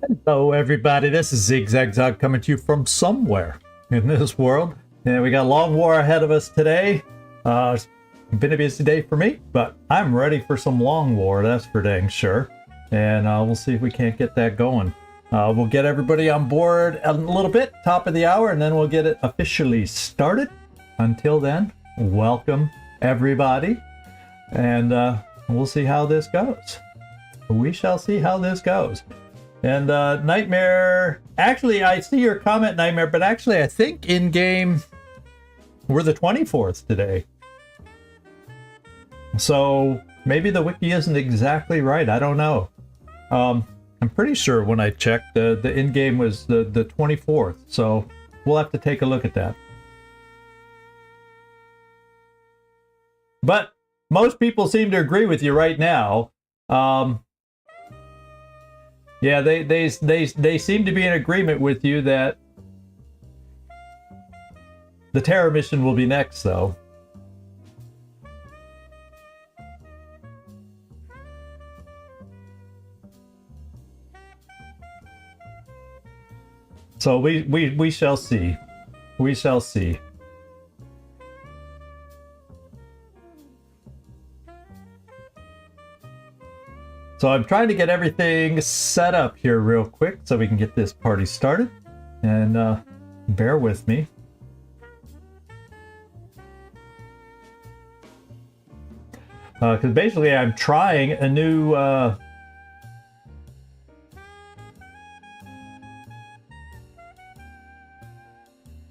Hello, everybody. This is Zigzag coming to you from somewhere in this world. And we got a long war ahead of us today. It's been a busy day for me, but I'm ready for some long war, that's for dang sure. And we'll see if we can't get that going. We'll get everybody on board a little bit, top of the hour, and then we'll get it officially started. Until then, welcome, everybody. And we'll see how this goes. We shall see how this goes. And Nightmare, actually, I see your comment, Nightmare, but actually, I think in game we're the 24th today. So maybe the wiki isn't exactly right. I don't know. I'm pretty sure when I checked, the in game was the 24th. So we'll have to take a look at that. But most people seem to agree with you right now. Yeah, they seem to be in agreement with you that the terror mission will be next, though. So we shall see. We shall see. So I'm trying to get everything set up here real quick so we can get this party started. And bear with me. Because basically I'm trying a new...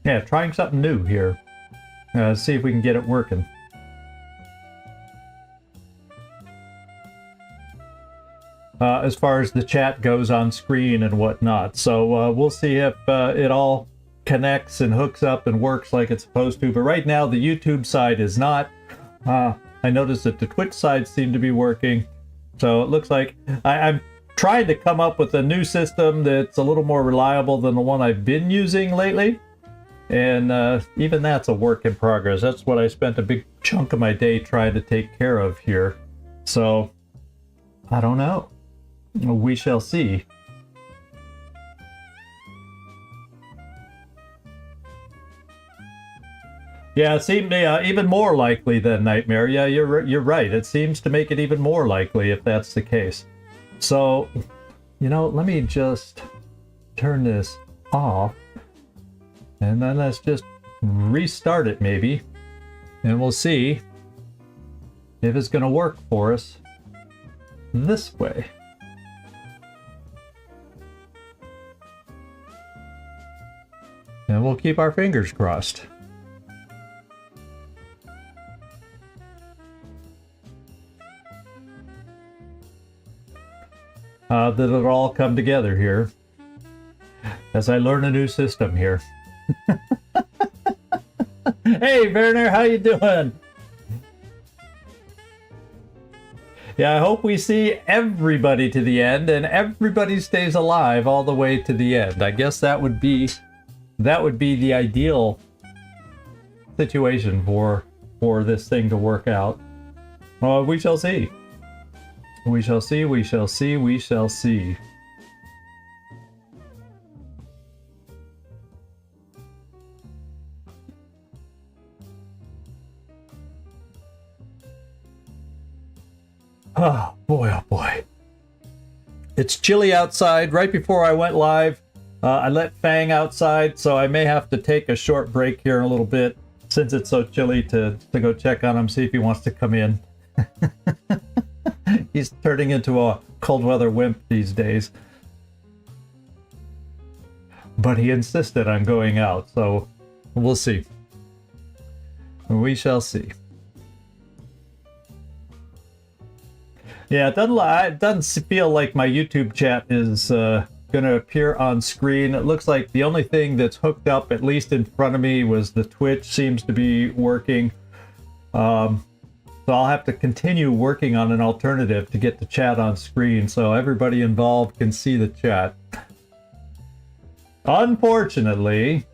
yeah, trying something new here. See if we can get it working. As far as the chat goes on screen and whatnot. So we'll see if it all connects and hooks up and works like it's supposed to. But right now, the YouTube side is not. I noticed that the Twitch side seemed to be working. So it looks like I'm trying to come up with a new system that's a little more reliable than the one I've been using lately. And even that's a work in progress. That's what I spent a big chunk of my day trying to take care of here. So I don't know. We shall see. Yeah, it seemed even more likely than Nightmare. Yeah, you're right. It seems to make it even more likely if that's the case. So, you know, let me just turn this off. And then let's just restart it maybe. And we'll see if it's going to work for us this way. And we'll keep our fingers crossed. That it'll all come together here as I learn a new system here. Hey, Werner, how you doing? Yeah, I hope we see everybody to the end and everybody stays alive all the way to the end. I guess that would be the ideal situation for this thing to work out. Well, we shall see. We shall see, we shall see, we shall see. Oh boy, oh boy. It's chilly outside. Right before I went live, I let Fang outside, so I may have to take a short break here in a little bit since it's so chilly to go check on him, see if he wants to come in. He's turning into a cold weather wimp these days. But he insisted on going out, so we'll see. We shall see. Yeah, it doesn't feel like my YouTube chat is going to appear on screen. It looks like the only thing that's hooked up, at least in front of me, was the Twitch seems to be working. So I'll have to continue working on an alternative to get the chat on screen so everybody involved can see the chat. Unfortunately,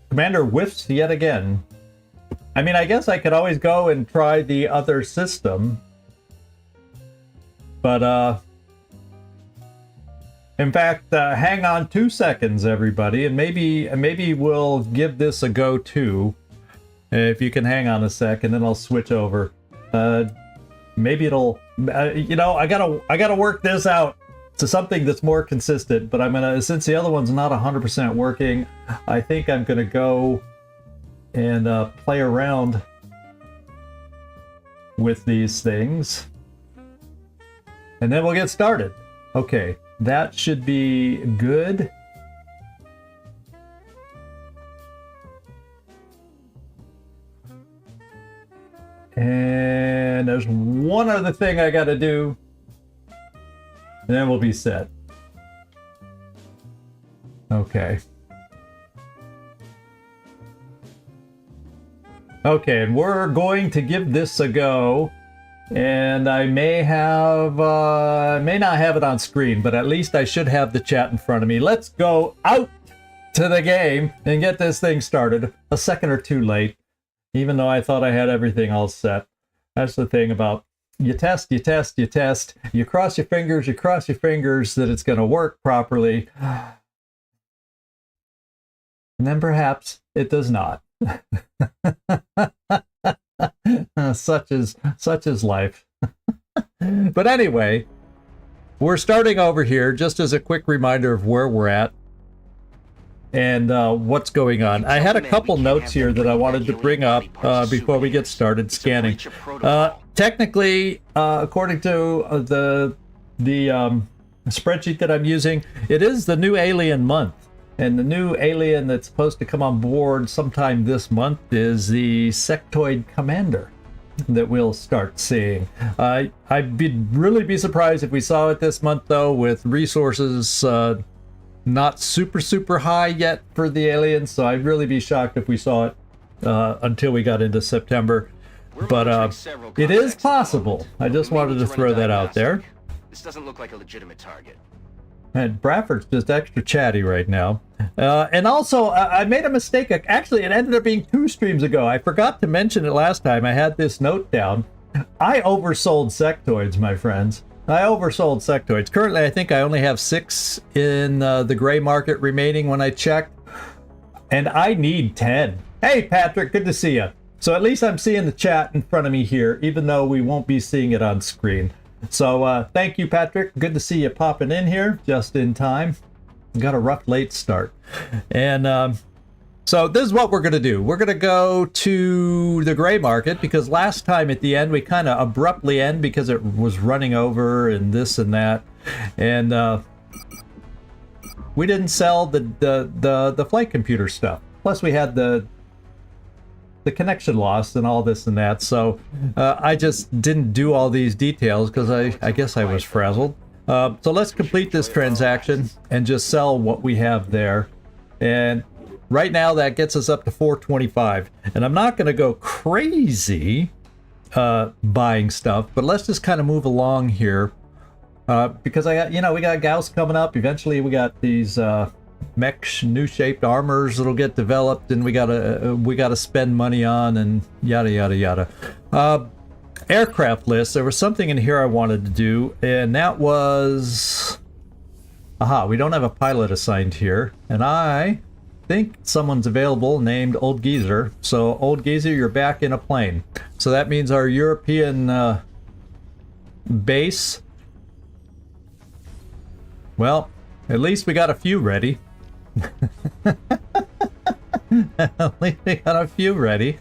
Commander whiffs yet again. I mean, I guess I could always go and try the other system. But, In fact, hang on 2 seconds, everybody, and maybe we'll give this a go too. If you can hang on a second, then I'll switch over. Maybe it'll, you know, I gotta work this out to something that's more consistent. But I'm gonna, since the other one's not 100% working, I think I'm gonna go and play around with these things, and then we'll get started. Okay, that should be good. And there's one other thing I gotta do, and then we'll be set. Okay. Okay, and we're going to give this a go, and I may have, may not have it on screen, but at least I should have the chat in front of me. Let's go out to the game and get this thing started. A second or two late, even though I thought I had everything all set. That's the thing about you test, you test, you test, you cross your fingers that it's going to work properly, and then perhaps it does not. Such is life. But anyway, we're starting over here just as a quick reminder of where we're at and what's going on. I had a couple notes here that I wanted to bring up before we get started scanning. Technically, according to the spreadsheet that I'm using, it is the new alien month. And the new alien that's supposed to come on board sometime this month is the Sectoid Commander that we'll start seeing. I'd really be surprised if we saw it this month, though, with resources not super high yet for the aliens. So I'd really be shocked if we saw it until we got into September. But it is possible. I just wanted to throw that out there. This doesn't look like a legitimate target. And Bradford's just extra chatty right now. And also, I made a mistake. Actually, it ended up being 2 streams ago. I forgot to mention it last time. I had this note down. I oversold sectoids, my friends. I oversold sectoids. Currently, I think I only have 6 in the gray market remaining when I checked. And I need 10. Hey, Patrick, good to see you. So at least I'm seeing the chat in front of me here, even though we won't be seeing it on screen. So thank you, Patrick. Good to see you popping in here just in time. Got a rough late start. And so this is what we're going to do. We're going to go to the gray market because last time at the end we kind of abruptly end because it was running over and this and that. And we didn't sell the flight computer stuff. Plus we had the connection lost and all this and that, so I just didn't do all these details because I guess I was frazzled. So let's complete this transaction and just sell what we have there. And right now that gets us up to 425. And I'm not going to go crazy buying stuff, but let's just kind of move along here because I got, you know, we got Gauss coming up. Eventually we got these mech new shaped armors that'll get developed, and we gotta spend money on, and yada yada yada. Aircraft list. There was something in here I wanted to do, and that was we don't have a pilot assigned here, and I think someone's available named Old Geezer. So Old Geezer, you're back in a plane. So that means our European base, well, at least we got a few ready. At least we got a few ready.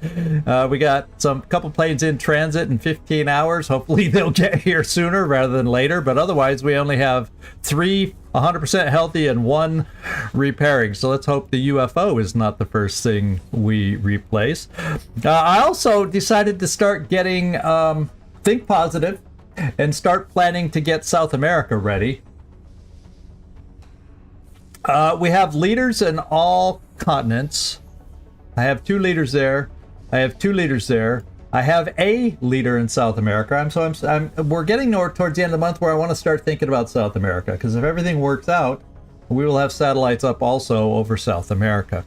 We got couple planes in transit in 15 hours. Hopefully they'll get here sooner rather than later. But otherwise, we only have 3 100% healthy and 1 repairing. So let's hope the UFO is not the first thing we replace. I also decided to start getting think positive and start planning to get South America ready. We have leaders in all continents. I have 2 leaders there. I have 2 leaders there. I have a leader in South America. We're getting towards the end of the month where I want to start thinking about South America, because if everything works out, we will have satellites up also over South America.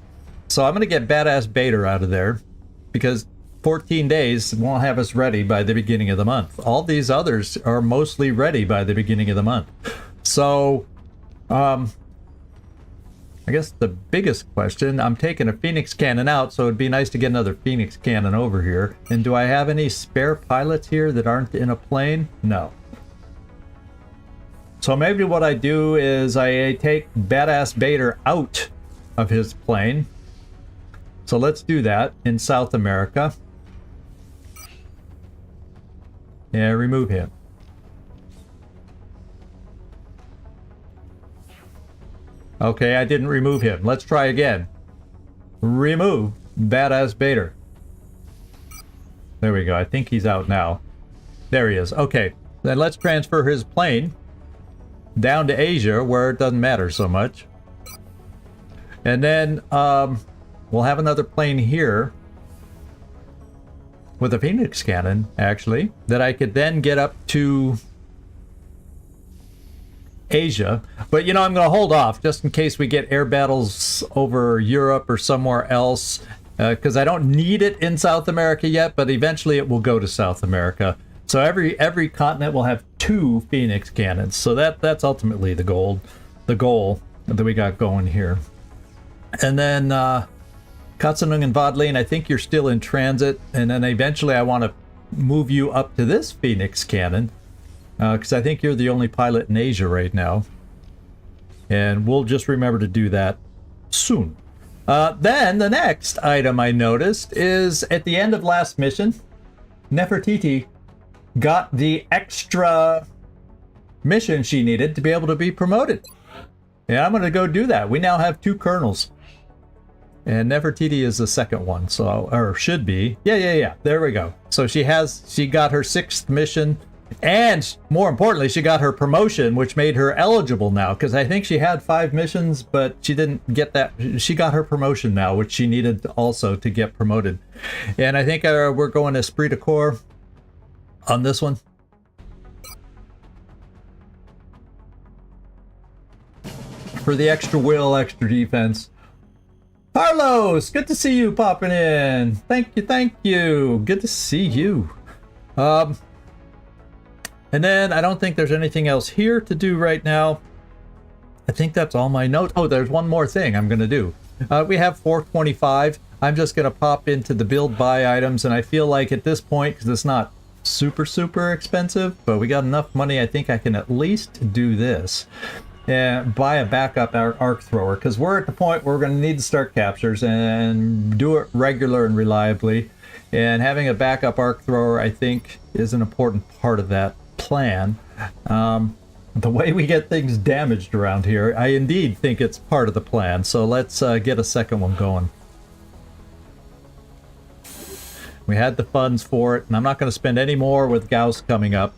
So I'm going to get Badass Bader out of there, because 14 days won't have us ready by the beginning of the month. All these others are mostly ready by the beginning of the month. So I guess the biggest question, I'm taking a Phoenix cannon out, so it'd be nice to get another Phoenix cannon over here. And do I have any spare pilots here that aren't in a plane? No. So maybe what I do is I take Badass Bader out of his plane. So let's do that in South America. And remove him. Okay, I didn't remove him. Let's try again. Remove Badass Bader. There we go. I think he's out now. There he is. Okay, then let's transfer his plane down to Asia, where it doesn't matter so much. And then we'll have another plane here with a Phoenix cannon, actually, that I could then get up to Asia. But, you know, I'm going to hold off just in case we get air battles over Europe or somewhere else, because I don't need it in South America yet, but eventually it will go to South America. So every continent will have 2 Phoenix cannons. So that's ultimately the goal that we got going here. And then Katsanung and Vodlin, I think you're still in transit, and then eventually I want to move you up to this Phoenix cannon, because I think you're the only pilot in Asia right now. And we'll just remember to do that soon. Then the next item I noticed is at the end of last mission, Nefertiti got the extra mission she needed to be able to be promoted. And I'm going to go do that. We now have 2 colonels. And Nefertiti is the second one, so, or should be. Yeah. There we go. So she got her 6th mission. And more importantly, she got her promotion, which made her eligible now, because I think she had 5 missions, but she didn't get that. She got her promotion now, which she needed also to get promoted. And I think we're going esprit de corps on this one. For the extra will, extra defense. Carlos, good to see you popping in. Thank you. Good to see you. And then I don't think there's anything else here to do right now. I think that's all my notes. Oh, there's one more thing I'm going to do. We have 425. I'm just going to pop into the build buy items, and I feel like at this point, because it's not super expensive, but we got enough money, I think I can at least do this. And buy a backup arc thrower, because we're at the point where we're going to need to start captures and do it regular and reliably. And having a backup arc thrower, I think, is an important part of that plan. The way we get things damaged around here, I indeed think it's part of the plan. So let's get a second one going. We had the funds for it, and I'm not going to spend any more with Gauss coming up.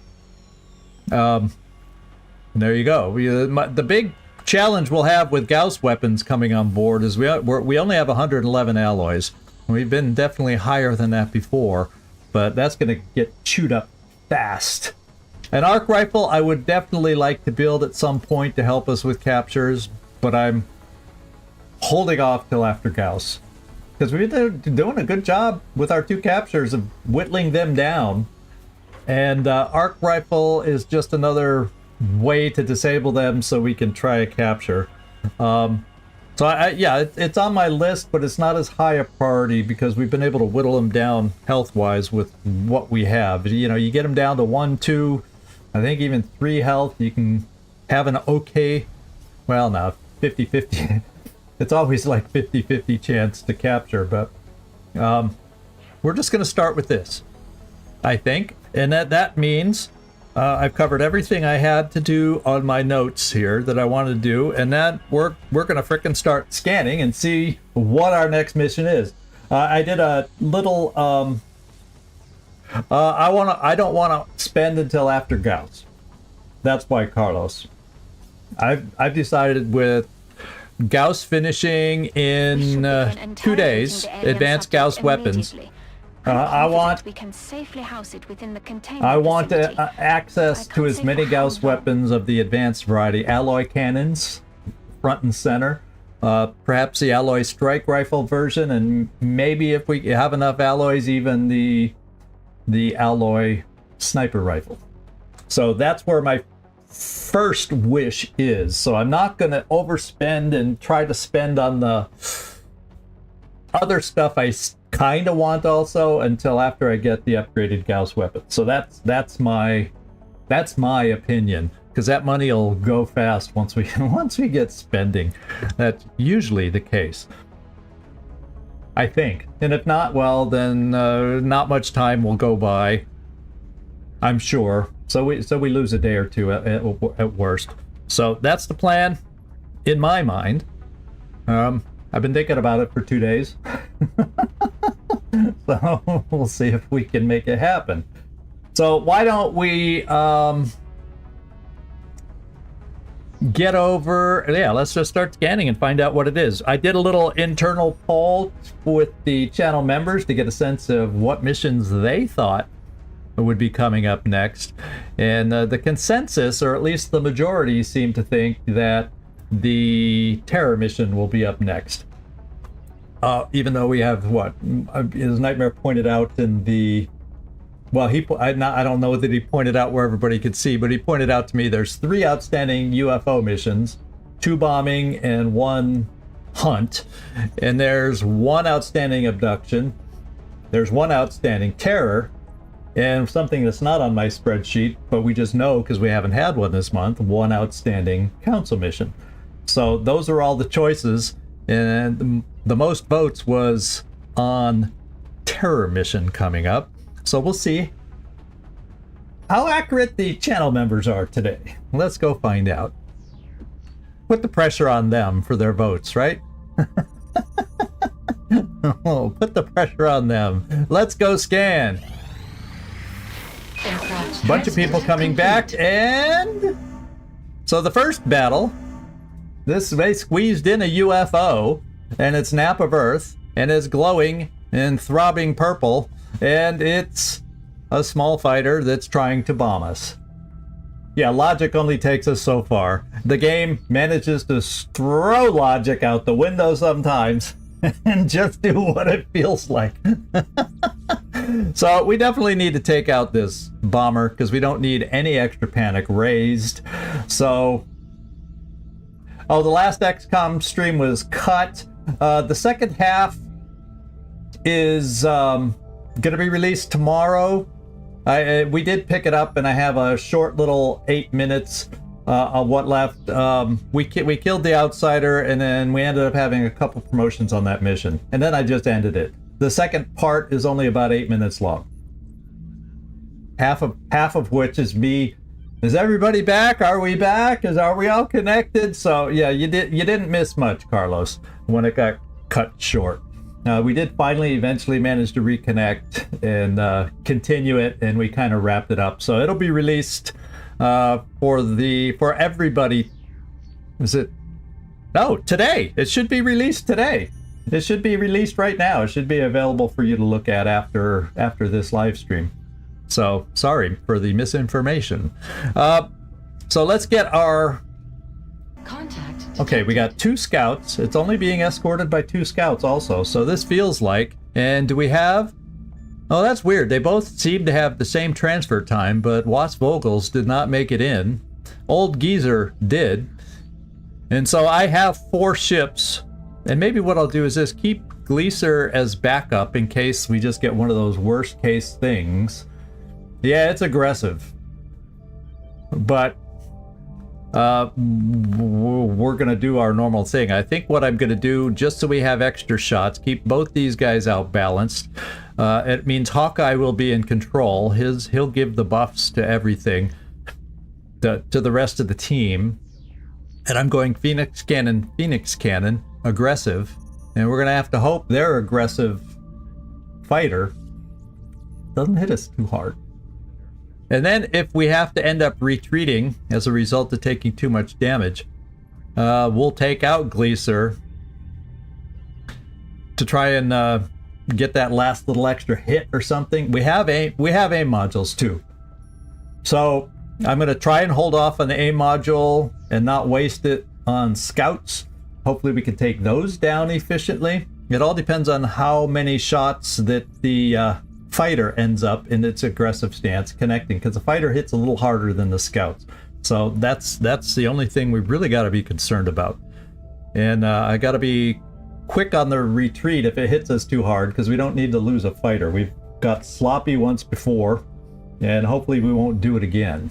There you go. The big challenge we'll have with Gauss weapons coming on board is we only have 111 alloys. We've been definitely higher than that before, but that's going to get chewed up fast. An arc rifle I would definitely like to build at some point to help us with captures, but I'm holding off till after Gauss. Because we've been doing a good job with our 2 captures of whittling them down. And arc rifle is just another way to disable them so we can try a capture. Yeah, it's on my list, but it's not as high a priority because we've been able to whittle them down health-wise with what we have. You know, you get them down to 1, 2, I think even 3 health, you can have an okay, well, now 50-50. It's always like 50-50 chance to capture, but we're just going to start with this, I think. And that means I've covered everything I had to do on my notes here that I wanted to do, and then we're gonna frickin' start scanning and see what our next mission is. I did a little. I don't want to spend until after Gauss. That's why, Carlos. I've decided with Gauss finishing in 2 days, advanced Gauss weapons. I want access to as many Gauss weapons of the advanced variety. Alloy cannons, front and center. Perhaps the alloy strike rifle version, and maybe if we have enough alloys, even the alloy sniper rifle. So that's where my first wish is. So I'm not going to overspend and try to spend on the other stuff I kind of want also until after I get the upgraded Gauss weapon. So that's my opinion, because that money will go fast once we get spending. That's usually the case, I think. And if not, well, then not much time will go by, I'm sure. So we lose a day or two at worst. So that's the plan in my mind. I've been thinking about it for 2 days. So we'll see if we can make it happen. So why don't we get over... Yeah, let's just start scanning and find out what it is. I did a little internal poll with the channel members to get a sense of what missions they thought would be coming up next. And the consensus, or at least the majority, seem to think that the terror mission will be up next. Even though we have what, as Nightmare pointed out in the... Well, I don't know that he pointed out where everybody could see, but he pointed out to me there's 3 outstanding UFO missions, 2 bombing and 1 hunt, and there's 1 outstanding abduction, there's 1 outstanding terror, and something that's not on my spreadsheet, but we just know because we haven't had one this month, 1 outstanding council mission. So those are all the choices, and the most votes was on terror mission coming up. So we'll see how accurate the channel members are today. Let's go find out. Put the pressure on them for their votes, right? Oh, put the pressure on them. Let's go scan. Bunch of people coming back, and so the first battle, they squeezed in a UFO, and it's nap of Earth, and it's glowing and throbbing purple. And it's a small fighter that's trying to bomb us. Yeah, logic only takes us so far. The game manages to throw logic out the window sometimes and just do what it feels like. So we definitely need to take out this bomber because we don't need any extra panic raised. So, the last XCom stream was cut. The second half is going to be released tomorrow. We did pick it up, and I have a short little 8 minutes of what left. We killed the outsider, and then we ended up having a couple promotions on that mission, and then I just ended it. The second part is only about 8 minutes long. Half of which is me. Is everybody back? Are we back? Are we all connected? So yeah, you didn't miss much, Carlos, when it got cut short. We did finally eventually manage to reconnect and continue it, and we kind of wrapped it up. So it'll be released for everybody. Is it? No, today. It should be released today. It should be released right now. It should be available for you to look at after this live stream. So sorry for the misinformation. So let's get our contact. Okay, we got 2 scouts. It's only being escorted by 2 scouts also. So this feels like... And do we have... Oh, that's weird. They both seem to have the same transfer time, but Wasp Vogels did not make it in. Old Geezer did. And so I have 4 ships. And maybe what I'll do is just keep Gleaser as backup in case we just get one of those worst case things. Yeah, it's aggressive. But... we're going to do our normal thing. I think what I'm going to do, just so we have extra shots, keep both these guys outbalanced. It means Hawkeye will be in control. He'll give the buffs to everything, to the rest of the team. And I'm going Phoenix Cannon, aggressive. And we're going to have to hope their aggressive fighter doesn't hit us too hard. And then if we have to end up retreating as a result of taking too much damage, we'll take out Gleaser to try and get that last little extra hit or something. We have aim modules too. So I'm going to try and hold off on the aim module and not waste it on scouts. Hopefully we can take those down efficiently. It all depends on how many shots that the fighter ends up in its aggressive stance connecting, because the fighter hits a little harder than the scouts. So that's the only thing we really got to be concerned about. And I got to be quick on the retreat if it hits us too hard, because we don't need to lose a fighter. We've got sloppy once before, and hopefully we won't do it again.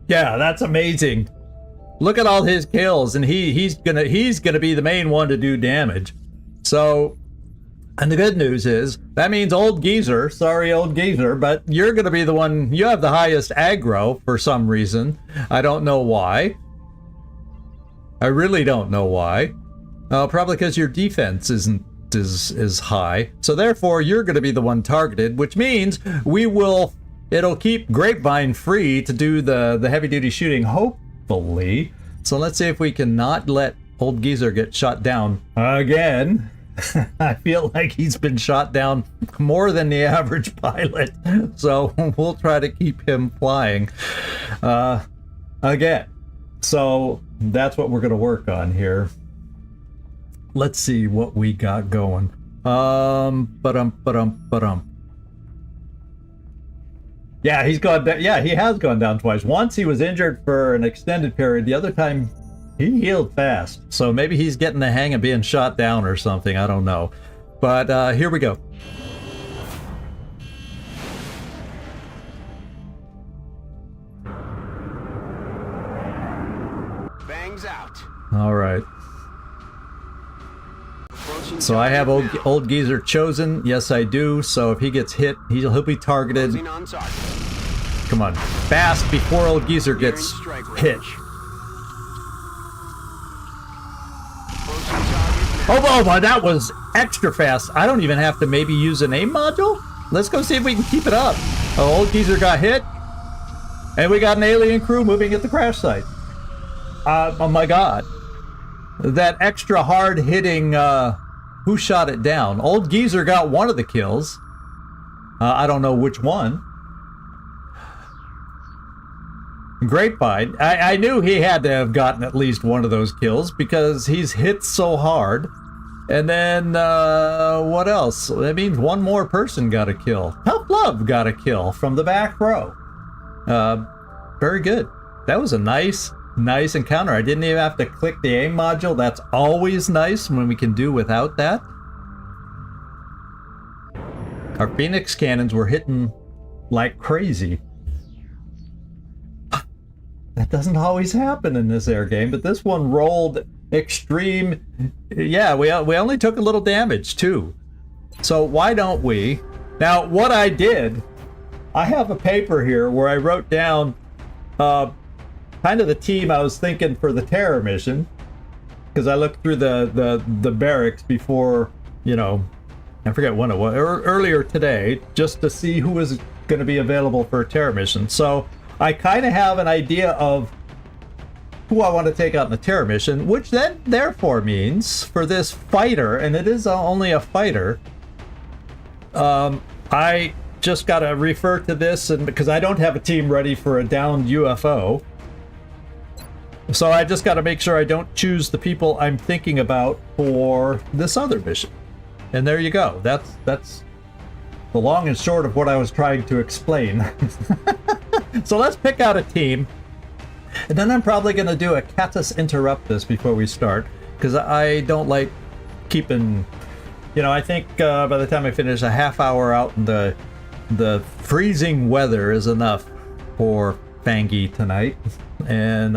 Yeah, that's amazing. Look at all his kills, and he's gonna be the main one to do damage. So, and the good news is that means old geezer, sorry old geezer, but you're gonna be the one. You have the highest aggro for some reason. I don't know why. I really don't know why. Probably because your defense isn't as high. So therefore, you're gonna be the one targeted, which means it'll keep Grapevine free to do the heavy duty shooting, hopefully. So let's see if we can not let old geezer get shot down again. I feel like he's been shot down more than the average pilot, so we'll try to keep him flying again. So that's what we're going to work on here. Let's see what we got going. Yeah, he's gone down. Yeah, he has gone down twice. Once he was injured for an extended period. The other time he healed fast. So maybe he's getting the hang of being shot down or something. I don't know. But here we go. Bangs out. All right. So I have old geezer chosen. Yes, I do. So if he gets hit, he'll be targeted. Come on, fast before old geezer gets hit. Oh, that was extra fast. I don't even have to maybe use an aim module. Let's go see if we can keep it up. Oh, old geezer got hit, and we got an alien crew moving at the crash site. Oh my God, that extra hard hitting. Who shot it down? Old geezer got one of the kills. I don't know which one. Grapevine. I knew he had to have gotten at least one of those kills because he's hit so hard. And then, what else? That means one more person got a kill. Tough Love got a kill from the back row. Very good. That was a nice encounter. I didn't even have to click the aim module. That's always nice when we can do without that. Our Phoenix cannons were hitting like crazy. That doesn't always happen in this air game, but this one rolled extreme. Yeah, we only took a little damage too. So why don't we? Now, what I did, I have a paper here where I wrote down kind of the team I was thinking for the terror mission, because I looked through the barracks before, I forget when it was, earlier today, just to see who was going to be available for a terror mission. So I kind of have an idea of who I want to take out in the terror mission, which then therefore means for this fighter, and it is only a fighter, I just got to refer to this, and because I don't have a team ready for a downed UFO. So I just got to make sure I don't choose the people I'm thinking about for this other mission. And there you go. That's the long and short of what I was trying to explain. So let's pick out a team. And then I'm probably going to do a catus interruptus before we start, because I don't like keeping, I think by the time I finish a half hour out in the freezing weather is enough for Fangy tonight. And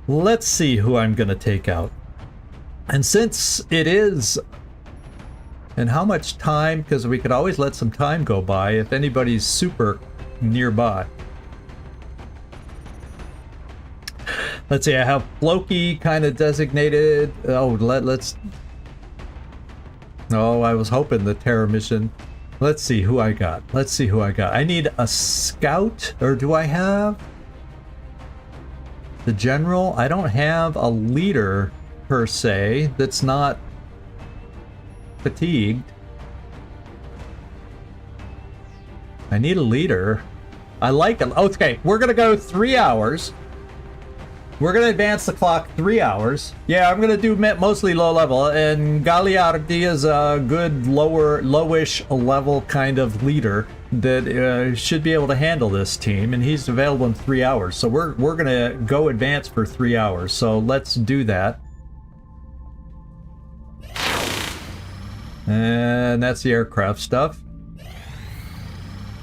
let's see who I'm going to take out. And since it is, and how much time, because we could always let some time go by if anybody's super nearby. Let's see, I have Floki kind of designated. Oh, let's. Oh, I was hoping the terror mission. Let's see who I got. I need a scout, or do I have the general? I don't have a leader per se that's not fatigued. I need a leader. I like it. Okay, we're gonna go 3 hours. we're going to advance the clock 3 hours. Yeah, I'm going to do mostly low level, and Gagliardi is a good lowish level kind of leader that should be able to handle this team, and he's available in 3 hours. So we're going to go advance for 3 hours. So let's do that. And that's the aircraft stuff.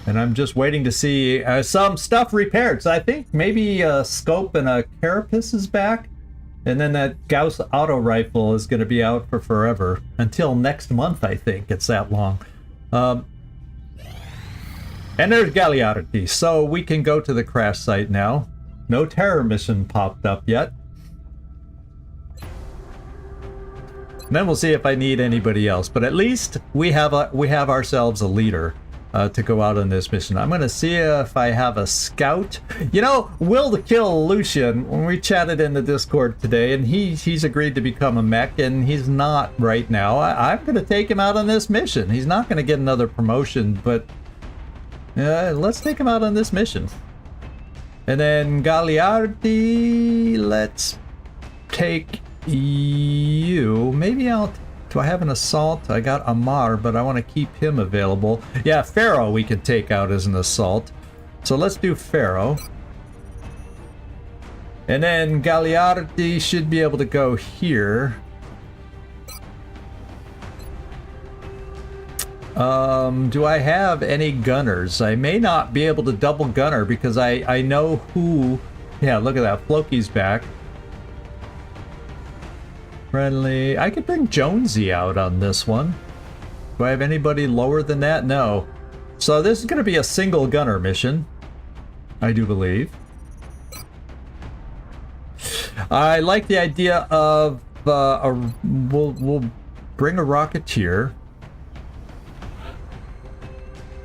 And I'm just waiting to see some stuff repaired. So I think maybe a scope and a carapace is back. And then that Gauss auto rifle is going to be out for forever. Until next month, I think. It's that long. And there's Gagliardi. So we can go to the crash site now. No terror mission popped up yet. And then we'll see if I need anybody else. But at least we have ourselves a leader. To go out on this mission. I'm gonna see if I have a scout. You know, Will to Kill Lucian, when we chatted in the Discord today, and he's agreed to become a mech, and he's not right now. I'm gonna take him out on this mission. He's not gonna get another promotion, but let's take him out on this mission. And then Gagliardi, let's take you. Maybe do I have an assault? I got Amar, but I want to keep him available. Yeah, Pharaoh we can take out as an assault. So let's do Pharaoh. And then Gagliardi should be able to go here. Do I have any gunners? I may not be able to double gunner because I know who... Yeah, look at that. Floki's back. Friendly. I could bring Jonesy out on this one. Do I have anybody lower than that? No. So this is going to be a single gunner mission, I do believe. I like the idea of we'll bring a Rocketeer.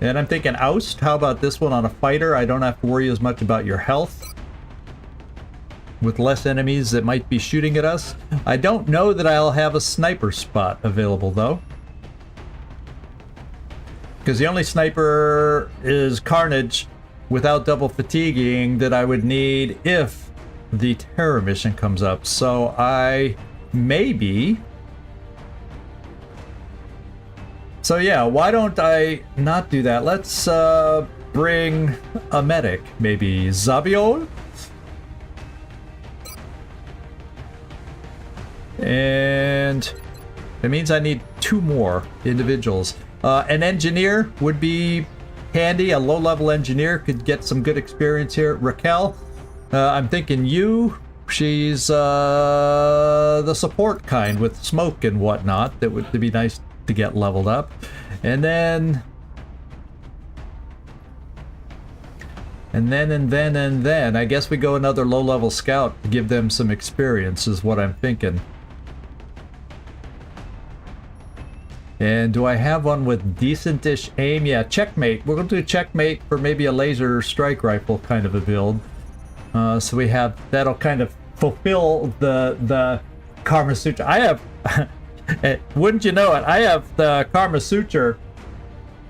And I'm thinking Oust. How about this one on a fighter? I don't have to worry as much about your health. With less enemies that might be shooting at us. I don't know that I'll have a sniper spot available though. Because the only sniper is Carnage without double fatiguing that I would need if the terror mission comes up. So I maybe... So yeah, why don't I not do that? Let's bring a medic. Maybe Zabiol? And it means I need 2 more individuals. An engineer would be handy. A low-level engineer could get some good experience here. Raquel, I'm thinking you. She's the support kind with smoke and whatnot. That would be nice to get leveled up. And then... And then, I guess we go another low-level scout to give them some experience is what I'm thinking. And do I have one with decent-ish aim? Yeah, checkmate. We're going to do checkmate for maybe a laser strike rifle kind of a build. So we have, that'll kind of fulfill the Karma Sutra. I have, wouldn't you know it, I have the Karma Sutra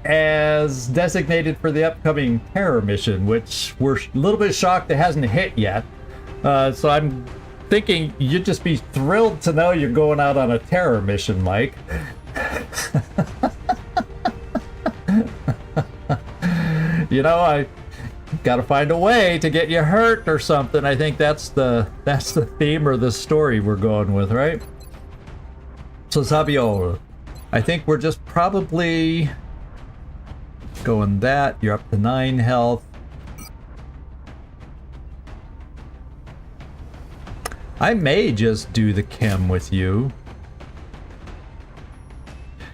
as designated for the upcoming terror mission, which we're a little bit shocked it hasn't hit yet. So I'm thinking you'd just be thrilled to know you're going out on a terror mission, Mike. You know, I gotta find a way to get you hurt or something. I think that's the theme or the story we're going with, right? So Zabiol, I think we're just probably going that. You're up to 9 health. I may just do the chem with you.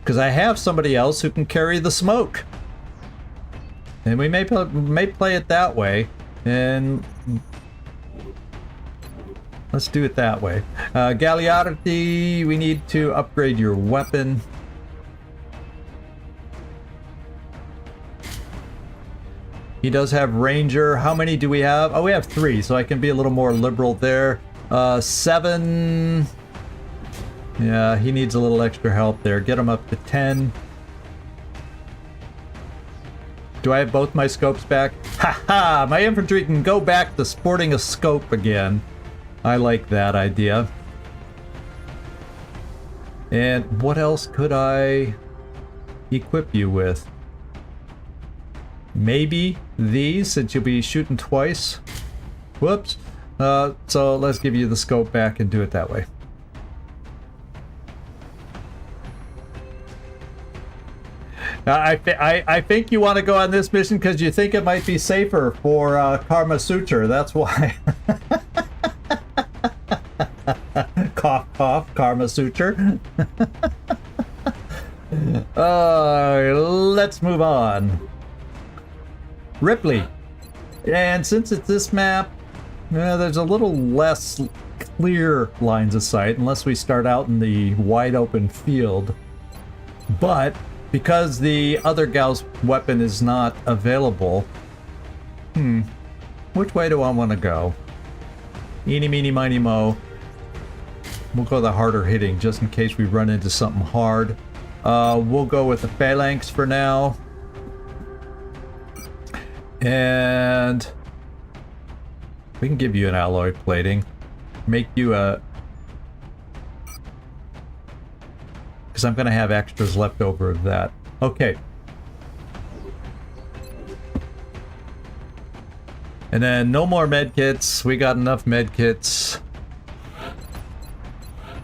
Because I have somebody else who can carry the smoke. And we may play it that way. And let's do it that way. Gagliardi, we need to upgrade your weapon. He does have Ranger. How many do we have? Oh, we have 3, so I can be a little more liberal there. 7... Yeah, he needs a little extra help there. Get him up to 10. Do I have both my scopes back? Ha ha! My infantry can go back to sporting a scope again. I like that idea. And what else could I equip you with? Maybe these, since you'll be shooting twice. Whoops. So let's give you the scope back and do it that way. I think you want to go on this mission because you think it might be safer for Karma Suture. That's why. Cough, cough, Karma Suture. Let's move on. Ripley. And since it's this map, there's a little less clear lines of sight unless we start out in the wide open field. But because the other gal's weapon is not available, which way do I want to go? Eeny, meeny, miny, mo. We'll go the harder hitting just in case we run into something hard. We'll go with the phalanx for now. And we can give you an alloy plating. Make you a... because I'm going to have extras left over of that. Okay. And then no more medkits. We got enough medkits.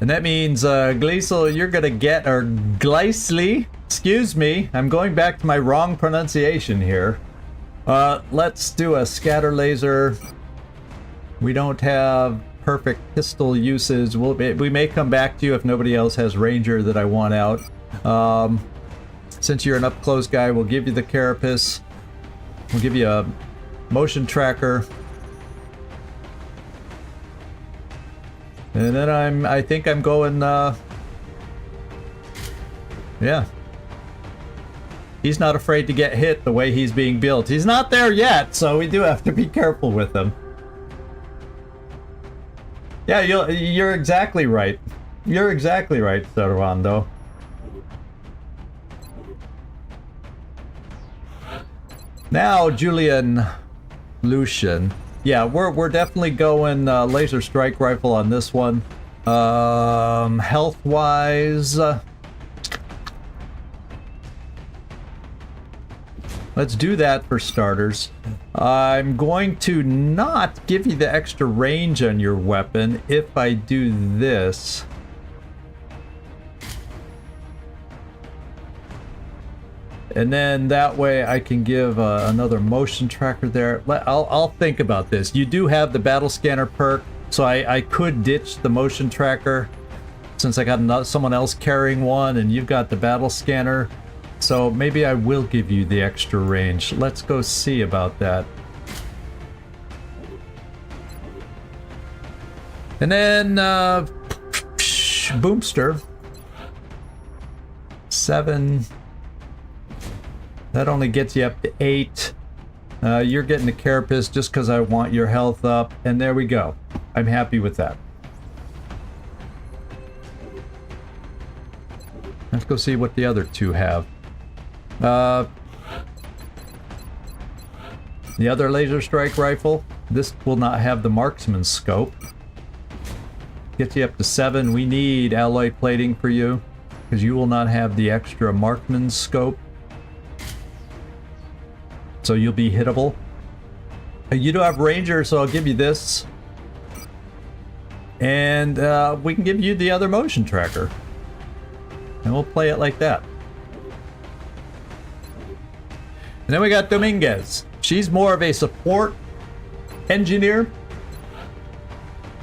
And that means, Gleisel, you're going to get... or Gleisli, excuse me. I'm going back to my wrong pronunciation here. Let's do a scatter laser. We don't have perfect pistol uses. We may come back to you if nobody else has ranger that I want out. Since you're an up close guy, we'll give you the carapace. We'll give you a motion tracker. And then I think I'm going, yeah. He's not afraid to get hit the way he's being built. He's not there yet, so we do have to be careful with him. Yeah, you're exactly right. You're exactly right, Servando. Now, Julian Lucian. Yeah, we're definitely going laser strike rifle on this one. Health-wise... let's do that for starters. I'm going to not give you the extra range on your weapon if I do this. And then that way I can give another motion tracker there. I'll think about this. You do have the battle scanner perk, so I could ditch the motion tracker since I got someone else carrying one and you've got the battle scanner. So maybe I will give you the extra range. Let's go see about that. And then, Boomster. 7. That only gets you up to 8. You're getting the carapace just because I want your health up. And there we go. I'm happy with that. Let's go see what the other two have. The other laser strike rifle, this will not have the marksman scope. Gets you up to 7. We need alloy plating for you because you will not have the extra marksman scope. So you'll be hittable. You do have ranger, so I'll give you this. And we can give you the other motion tracker. And we'll play it like that. And then we got Dominguez. She's more of a support engineer.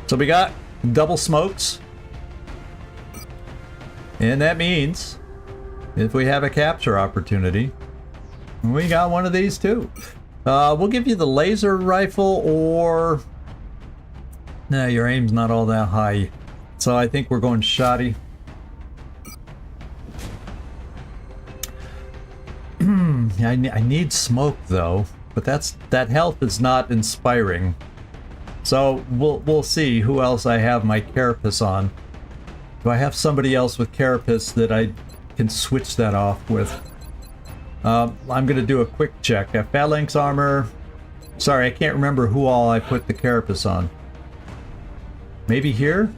So we got double smokes. And that means if we have a capture opportunity, we got one of these too. We'll give you the laser rifle or... nah, your aim's not all that high. So I think we're going shoddy. I need smoke though, but that health is not inspiring. So we'll see who else I have my carapace on. Do I have somebody else with carapace that I can switch that off with? I'm gonna do a quick check. Phalanx armor. Sorry, I can't remember who all I put the carapace on. Maybe here?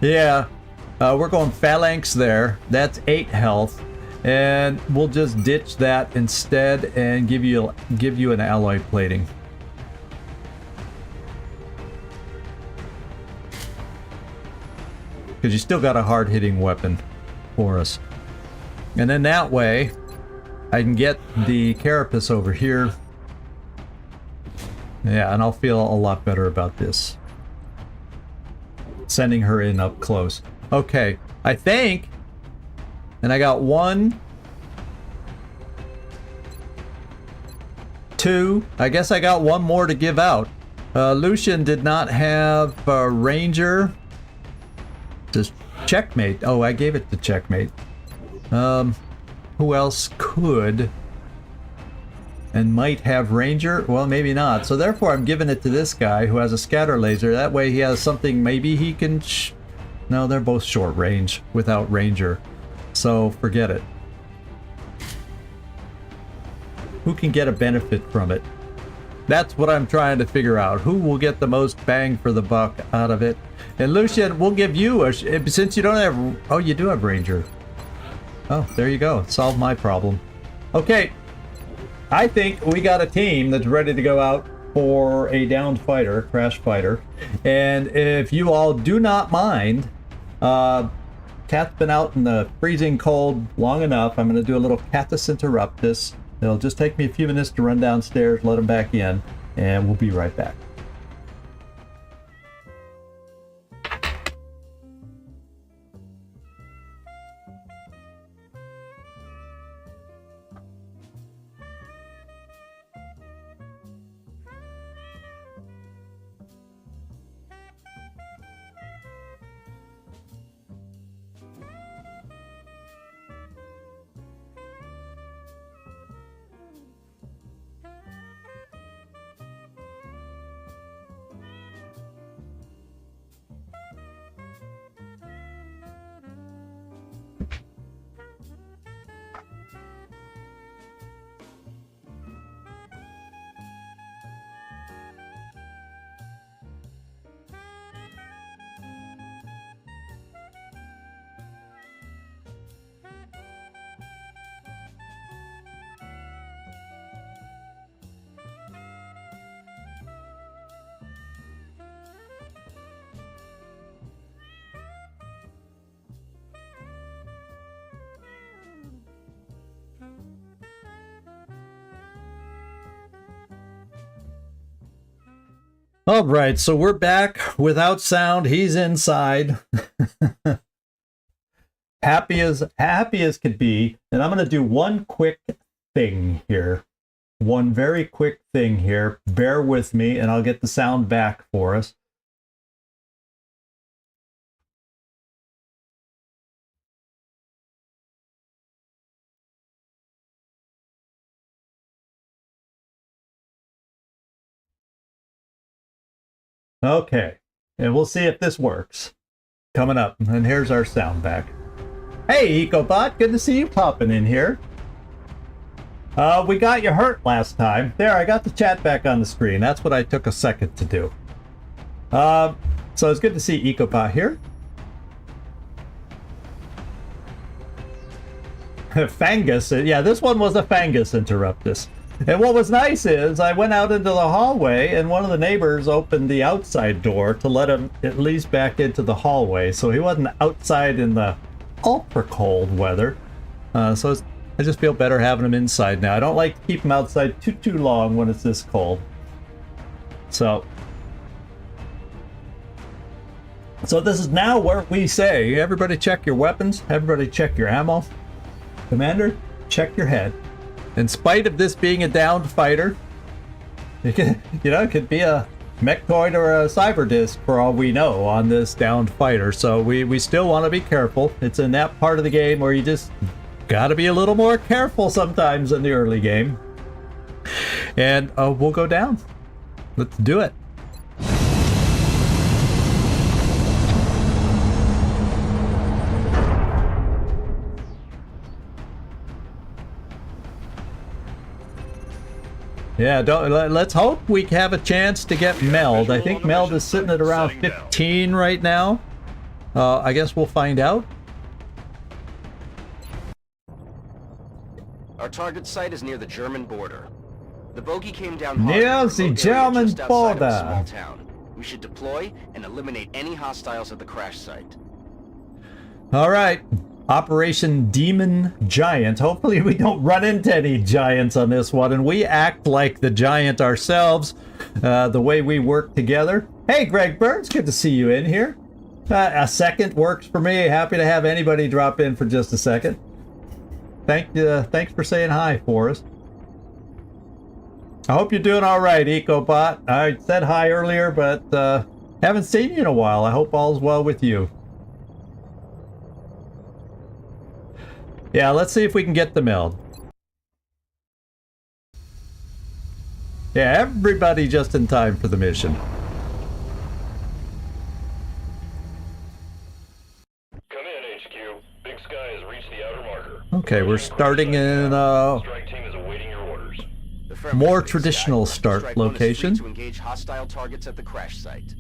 Yeah, we're going phalanx there. That's 8 health. And we'll just ditch that instead and give you an alloy plating. Because you still got a hard-hitting weapon for us. And then that way, I can get the carapace over here. Yeah, and I'll feel a lot better about this. Sending her in up close. Okay, I think... And I got 1... 2... I guess I got 1 more to give out. Lucian did not have a ranger... Just checkmate. Oh, I gave it to checkmate. Who else could and might have ranger? Well, maybe not. So therefore, I'm giving it to this guy who has a scatter laser. That way he has something maybe he can... No, they're both short range without ranger. So forget it. Who can get a benefit from it? That's what I'm trying to figure out. Who will get the most bang for the buck out of it? And Lucian, we'll give you a... Since you don't have... Oh, you do have ranger. Oh, there you go. Solve my problem. Okay. I think we got a team that's ready to go out for a downed fighter, crash fighter. And if you all do not mind, Cat's been out in the freezing cold long enough. I'm going to do a little Catus Interruptus. It'll just take me a few minutes to run downstairs, let him back in, and we'll be right back. All right, so we're back without sound. He's inside. happy as could be. And I'm going to do one quick thing here. One very quick thing here. Bear with me and I'll get the sound back for us. Okay, and we'll see if this works. Coming up, and here's our sound back. Hey, EcoBot, good to see you popping in here. We got you hurt last time. There, I got the chat back on the screen. That's what I took a second to do. So it's good to see EcoBot here. Fangus, yeah, this one was a Fangus Interruptus. And what was nice is I went out into the hallway and one of the neighbors opened the outside door to let him at least back into the hallway. So he wasn't outside in the ultra cold weather. I just feel better having him inside now. I don't like to keep him outside too long when it's this cold. So this is now where we say, everybody check your weapons, everybody check your ammo. Commander, check your head. In spite of this being a downed fighter, it could be a mechtoid or a cyber disc for all we know on this downed fighter. So we still want to be careful. It's in that part of the game where you just got to be a little more careful sometimes in the early game. And we'll go down. Let's do it. Yeah, let's hope we have a chance to get Meld. I think Meld is sitting at around 15 right now. I guess we'll find out. Our target site is near the German border. The bogey came down hard Near in a the remote area German just outside of a border. small town. We should deploy and eliminate any hostiles at the crash site. All right. Operation Demon Giant. Hopefully we don't run into any giants on this one, and we act like the giant ourselves, the way we work together. Hey, Greg Burns, good to see you in here. A second works for me. Happy to have anybody drop in for just a second. Thanks for saying hi for us. I hope you're doing all right, EcoBot. I said hi earlier, but haven't seen you in a while. I hope all's well with you. Yeah, let's see if we can get the Meld. Yeah, everybody just in time for the mission. Come in, HQ. Big Sky has reached the outer marker. Okay, we're starting in Strike team is awaiting your orders. more traditional start location. To engage hostile targets at the crash site.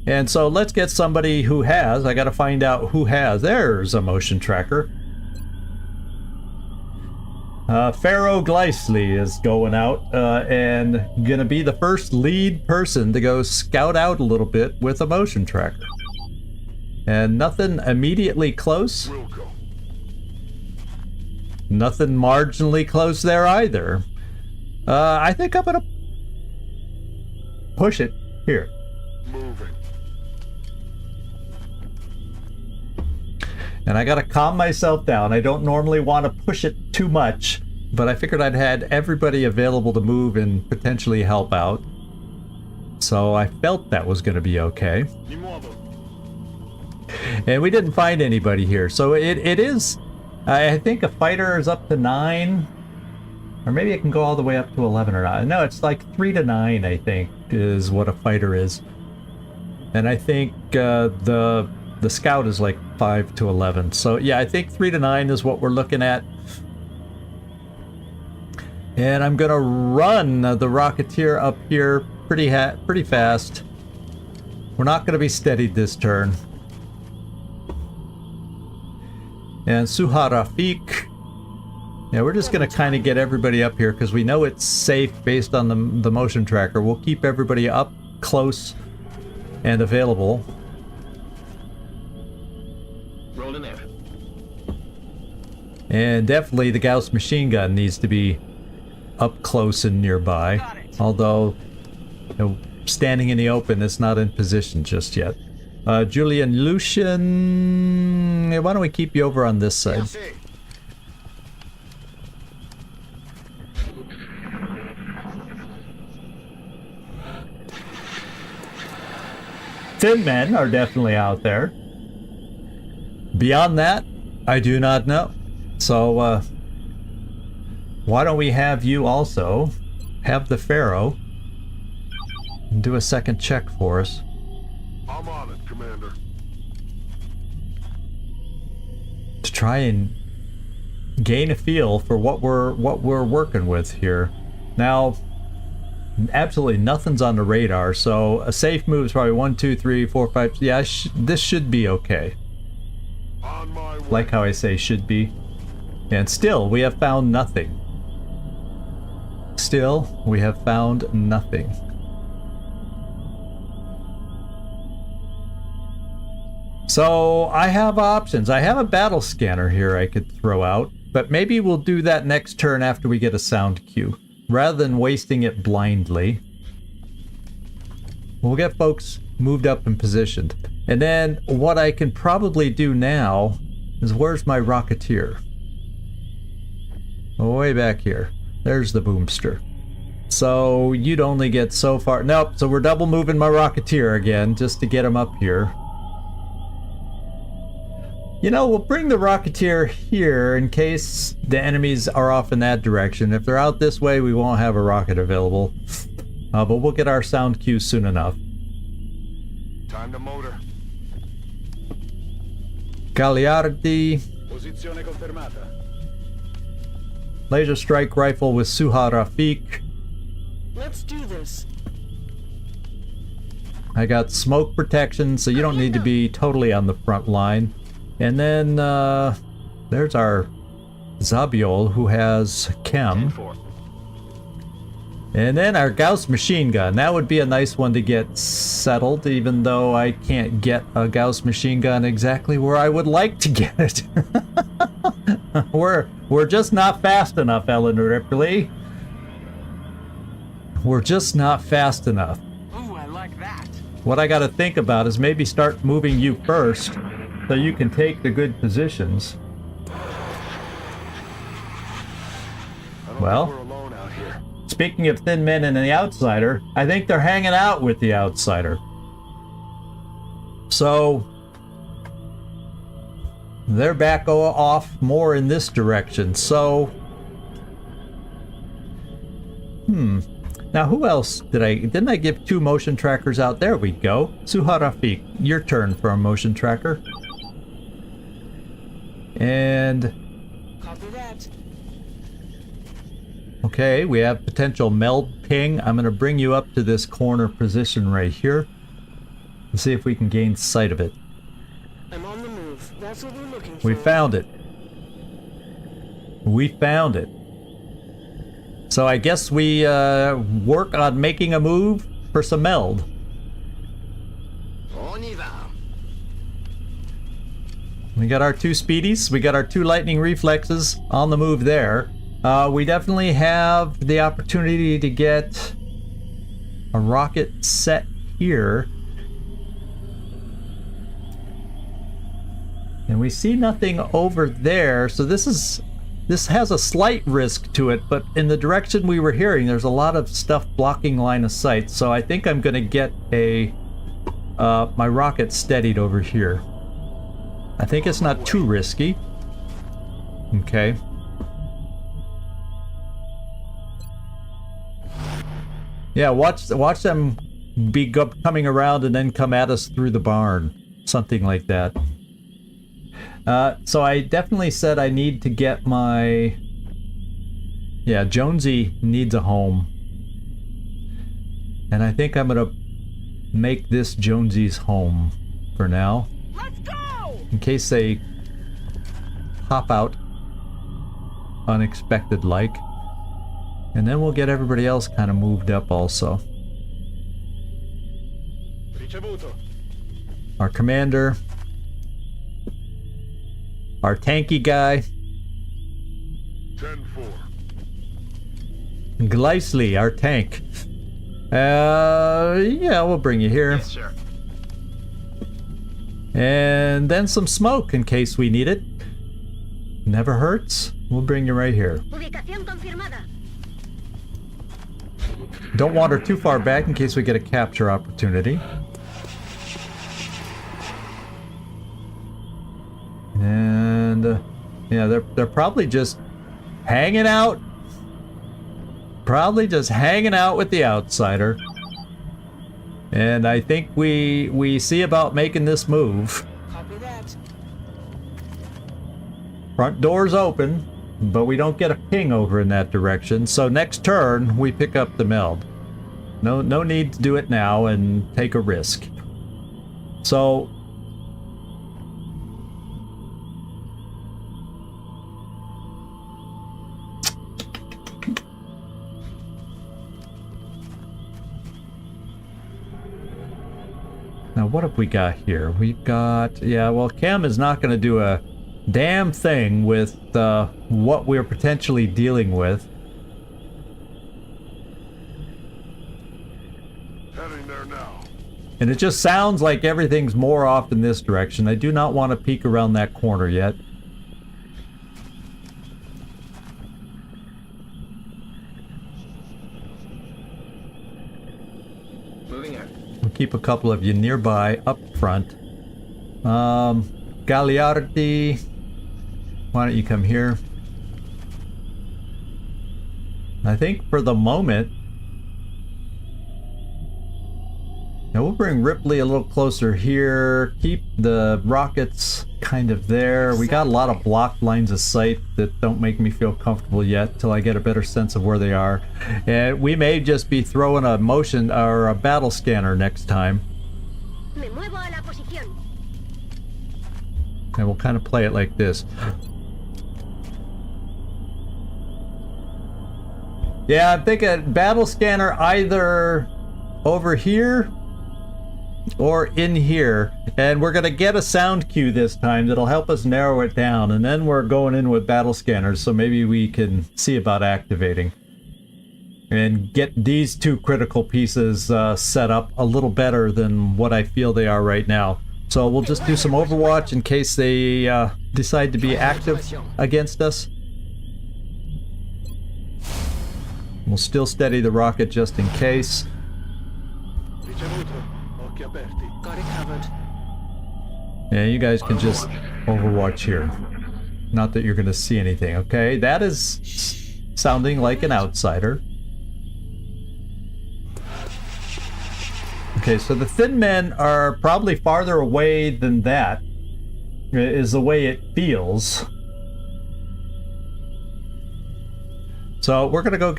And so let's get somebody who has. I got to find out who has. There's a motion tracker. Pharaoh Gleisley is going out and gonna be the first lead person to go scout out a little bit with a motion tracker. And nothing immediately close. Nothing marginally close there either. I think I'm gonna push it here. Moving. And I gotta calm myself down. I don't normally want to push it too much, but I figured I'd had everybody available to move and potentially help out. So I felt that was gonna be okay. And we didn't find anybody here. So it is, I think a fighter is up to 9. Or maybe it can go all the way up to 11 or not. No, it's like 3 to 9, I think, is what a fighter is. And I think the scout is like 5 to 11. So yeah, I think 3 to 9 is what we're looking at. And I'm gonna run the Rocketeer up here pretty fast. We're not gonna be steadied this turn. And Suha Rafik. Yeah, we're just gonna kind of get everybody up here because we know it's safe based on the motion tracker. We'll keep everybody up close and available. Rolling in. And definitely the Gauss machine gun needs to be up close and nearby. Although, you know, standing in the open, it's not in position just yet. Julian Lucian, why don't we keep you over on this side? Thin men are definitely out there. Beyond that, I do not know. So, why don't we have you also have the Pharaoh do a second check for us? I'm on it, Commander. To try and gain a feel for what we're working with here. Now, absolutely nothing's on the radar, so a safe move is probably 1, 2, 3, 4, 5. Yeah, this should be okay. On my way. Like how I say should be. And still, we have found nothing. Still, we have found nothing. So, I have options. I have a battle scanner here I could throw out, but maybe we'll do that next turn after we get a sound cue, rather than wasting it blindly. We'll get folks moved up and positioned. And then what I can probably do now is, where's my Rocketeer? Way back here. There's the Boomster. So you'd only get so far. Nope, so we're double moving my Rocketeer again just to get him up here. You know, we'll bring the Rocketeer here in case the enemies are off in that direction. If they're out this way, we won't have a rocket available. But we'll get our sound cue soon enough. Time to motor. Gagliardi. Posizione confermata. Laser strike rifle with Suha Rafik. Let's do this. I got smoke protection, so you don't need to be totally on the front line. And then there's our Zabiol, who has chem. 10-4. And then our Gauss machine gun. That would be a nice one to get settled, even though I can't get a Gauss machine gun exactly where I would like to get it. We're just not fast enough, Ellen Ripley. We're just not fast enough. Ooh, I like that. What I gotta think about is maybe start moving you first, so you can take the good positions. Well, We're alone out here. speaking of thin men and the outsider, I think they're hanging out with the outsider. So they're back off more in this direction. So, now who else didn't I give 2 motion trackers out? There we go. Suharafik, your turn for a motion tracker. And Copy that. okay, we have potential meld ping. I'm going to bring you up to this corner position right here and see if we can gain sight of it. I'm on the move. That's what we're looking for. We found it. We found it. So I guess we work on making a move for some meld. On y va. We got our 2 speedies. We got our 2 lightning reflexes on the move there. We definitely have the opportunity to get a rocket set here. And we see nothing over there, so this has a slight risk to it, but in the direction we were hearing, there's a lot of stuff blocking line of sight, so I think I'm gonna get my rocket steadied over here. I think it's not too risky. Okay. Yeah, watch them be coming around and then come at us through the barn. Something like that. So I definitely said I need to get my... Yeah, Jonesy needs a home. And I think I'm gonna make this Jonesy's home for now. Let's go! In case they pop out unexpected like. And then we'll get everybody else kind of moved up also. Ricevuto. Our commander. Our tanky guy. 10-4. Gleisly, our tank. Yeah, we'll bring you here. Yes, sir. And then some smoke in case we need it. Never hurts. We'll bring you right here. Ubicación confirmada. Don't wander too far back in case we get a capture opportunity. And yeah, they're probably just hanging out. Probably just hanging out with the outsider. And I think we see about making this move. Copy that. Front door's open, but we don't get a ping over in that direction. So next turn, we pick up the meld. No need to do it now and take a risk. So now what have we got here? We've got, yeah, well, Chem is not going to do a damn thing with what we're potentially dealing with. Heading there now. And it just sounds like everything's more off in this direction. I do not want to peek around that corner yet. Moving in. We'll keep a couple of you nearby up front. Gagliardi, why don't you come here? I think for the moment, now we'll bring Ripley a little closer here. Keep the rockets kind of there. We got a lot of blocked lines of sight that don't make me feel comfortable yet till I get a better sense of where they are. And we may just be throwing a motion or a battle scanner next time. Me muevo a la posición. And we'll kind of play it like this. Yeah, I'm thinking battle scanner either over here or in here, and we're gonna get a sound cue this time that'll help us narrow it down, and then we're going in with battle scanners, so maybe we can see about activating and get these two critical pieces set up a little better than what I feel they are right now. So we'll just do some Overwatch in case they decide to be active against us. We'll still steady the rocket just in case. Got it covered. Yeah, you guys can just Overwatch here. Not that you're going to see anything, okay? That is sounding like an outsider. Okay, so the thin men are probably farther away than that, is the way it feels. So we're gonna go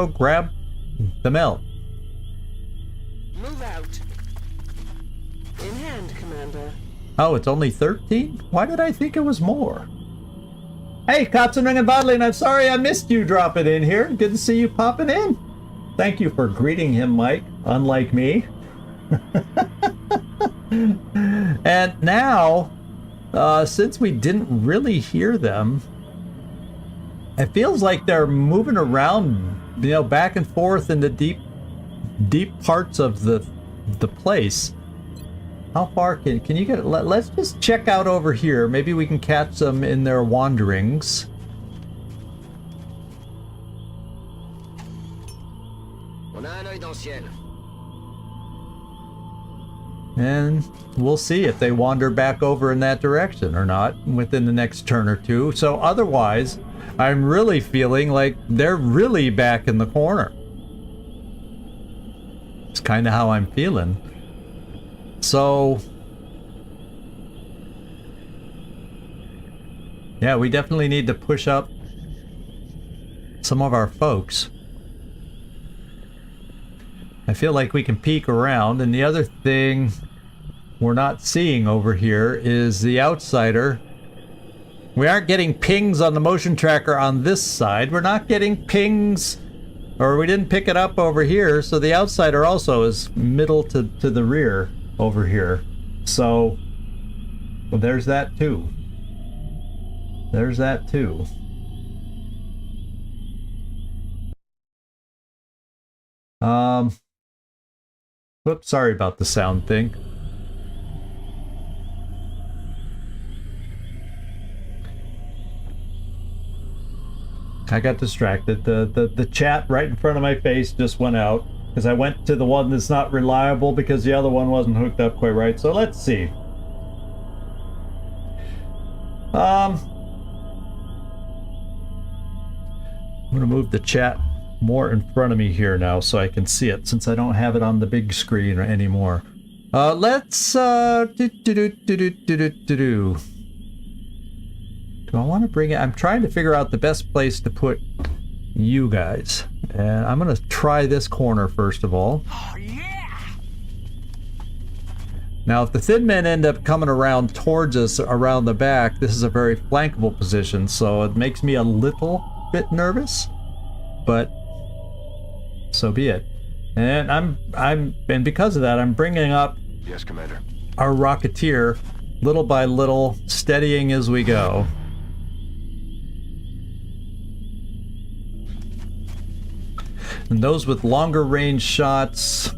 grab the melt. Move out. In hand, Commander. Oh, it's only 13? Why did I think it was more? Hey, Katzenring and Bodlin, I'm sorry I missed you dropping in here. Good to see you popping in. Thank you for greeting him, Mike, unlike me. And now, since we didn't really hear them, it feels like they're moving around, you know, back and forth in the deep parts of the place. How far can you get? Let's just check out over here. Maybe we can catch them in their wanderings. And we'll see if they wander back over in that direction or not within the next turn or two. So otherwise, I'm really feeling like they're really back in the corner. It's kind of how I'm feeling. So, yeah, we definitely need to push up some of our folks. I feel like we can peek around, and the other thing we're not seeing over here is the outsider. We aren't getting pings on the motion tracker on this side. We're not getting pings, or we didn't pick it up over here, so the outsider also is middle to the rear over here. So, well, there's that too. There's that too. Whoops, sorry about the sound thing. I got distracted. The chat right in front of my face just went out because I went to the one that's not reliable because the other one wasn't hooked up quite right. So let's see. I'm gonna move the chat more in front of me here now so I can see it, since I don't have it on the big screen anymore. Let's do I want to bring it? I'm trying to figure out the best place to put you guys, and I'm gonna try this corner first of all. Oh, yeah! Now if the thin men end up coming around towards us around the back, this is a very flankable position, so it makes me a little bit nervous, but so be it. And and because of that, I'm bringing up, Yes, Commander. our Rocketeer little by little, steadying as we go. And those with longer range shots,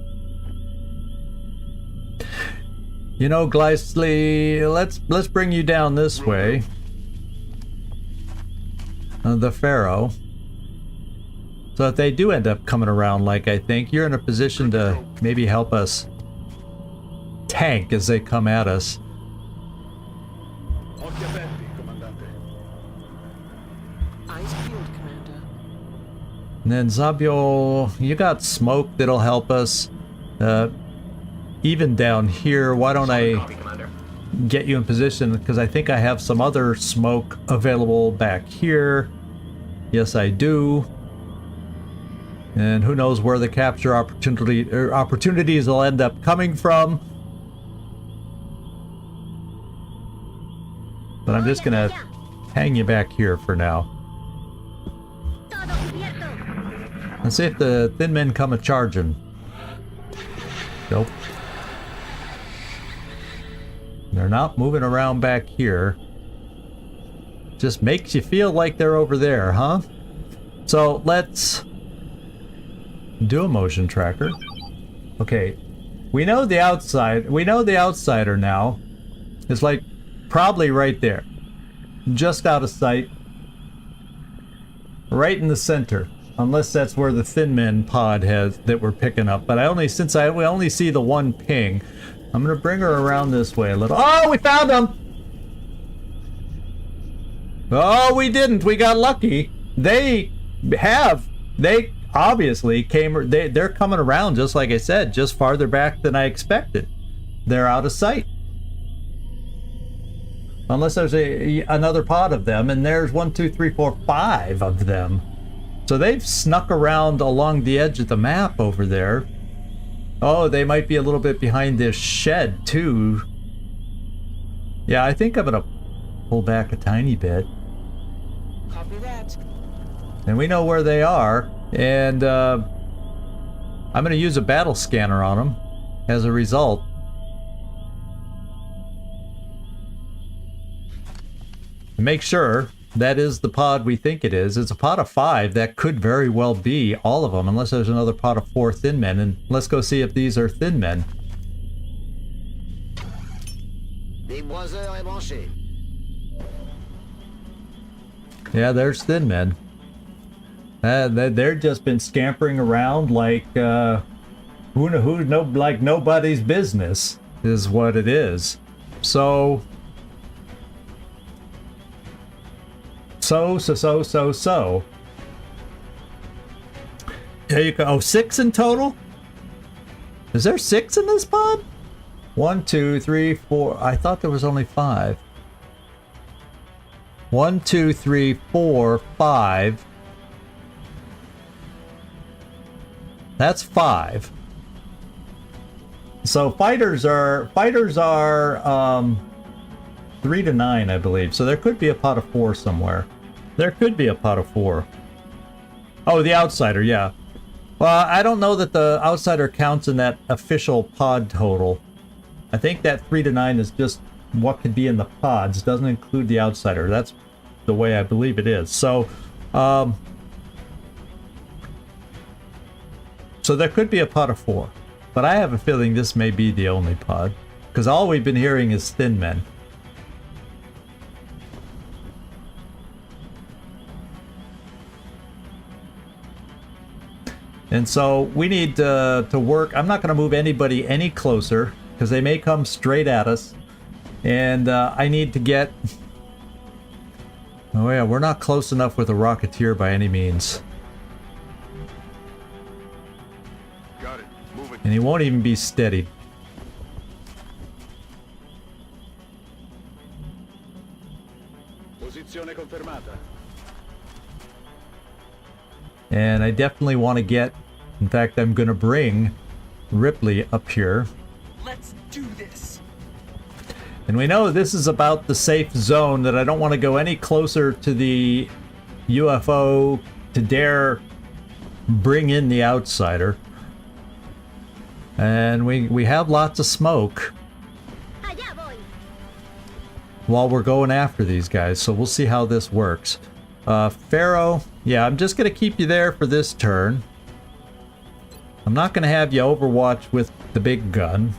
you know, Gleisly, let's bring you down this way. The Pharaoh. So if they do end up coming around, like I think, you're in a position to maybe help us tank as they come at us. Eyes peeled, Commander. And then Zabio, you got smoke that'll help us. Even down here, why don't I get you in position, because I think I have some other smoke available back here. Yes, I do. And who knows where the capture opportunities will end up coming from. But I'm just gonna hang you back here for now. Todo cubierto. Let's see if the thin men come a-charging. Nope. They're not moving around back here. Just makes you feel like they're over there, huh? So let's do a motion tracker. Okay. We know the outside. We know the outsider now. It's like probably right there. Just out of sight. Right in the center. Unless that's where the Thin Men pod has that we're picking up. But we only see the one ping. I'm gonna bring her around this way a little. Oh, we found them! Oh, we didn't. We got lucky. They obviously came. They're coming around, just like I said, just farther back than I expected. They're out of sight. Unless there's another pod of them, and there's 1, 2, 3, 4, 5 of them. So they've snuck around along the edge of the map over there. Oh, they might be a little bit behind this shed too. Yeah, I think I'm gonna pull back a tiny bit. Copy that. And we know where they are, and I'm gonna use a battle scanner on them as a result. To make sure that is the pod we think it is. It's a pod of 5. That could very well be all of them, unless there's another pod of 4 Thin Men. And let's go see if these are Thin Men. Yeah, there's Thin Men. They're just been scampering around like like nobody's business is what it is. So there you go. Oh, 6 in total? Is there 6 in this pod? 1, 2, 3, 4. I thought there was only 5. 1, 2, 3, 4, 5. That's 5. So fighters are 3 to 9, I believe. So there could be a pot of 4 somewhere. There could be a pot of 4. Oh, the outsider, yeah. Well, I don't know that the outsider counts in that official pod total. I think that 3 to 9 is just what could be in the pods. Doesn't include the outsider. That's the way I believe it is. So, so there could be a pot of 4. But I have a feeling this may be the only pod. Because all we've been hearing is Thin Men. And so we need to work. I'm not going to move anybody any closer because they may come straight at us. And I need to get... Oh yeah, we're not close enough with a Rocketeer by any means. Got it. Moving. And he won't even be steady. Posizione confermata. And I definitely want to get... In fact, I'm going to bring Ripley up here. Let's do this. And we know this is about the safe zone, that I don't want to go any closer to the UFO to dare bring in the outsider. And we have lots of smoke Allá voy. while we're going after these guys, so we'll see how this works. Pharaoh, yeah, I'm just going to keep you there for this turn. I'm not going to have you overwatch with the big gun.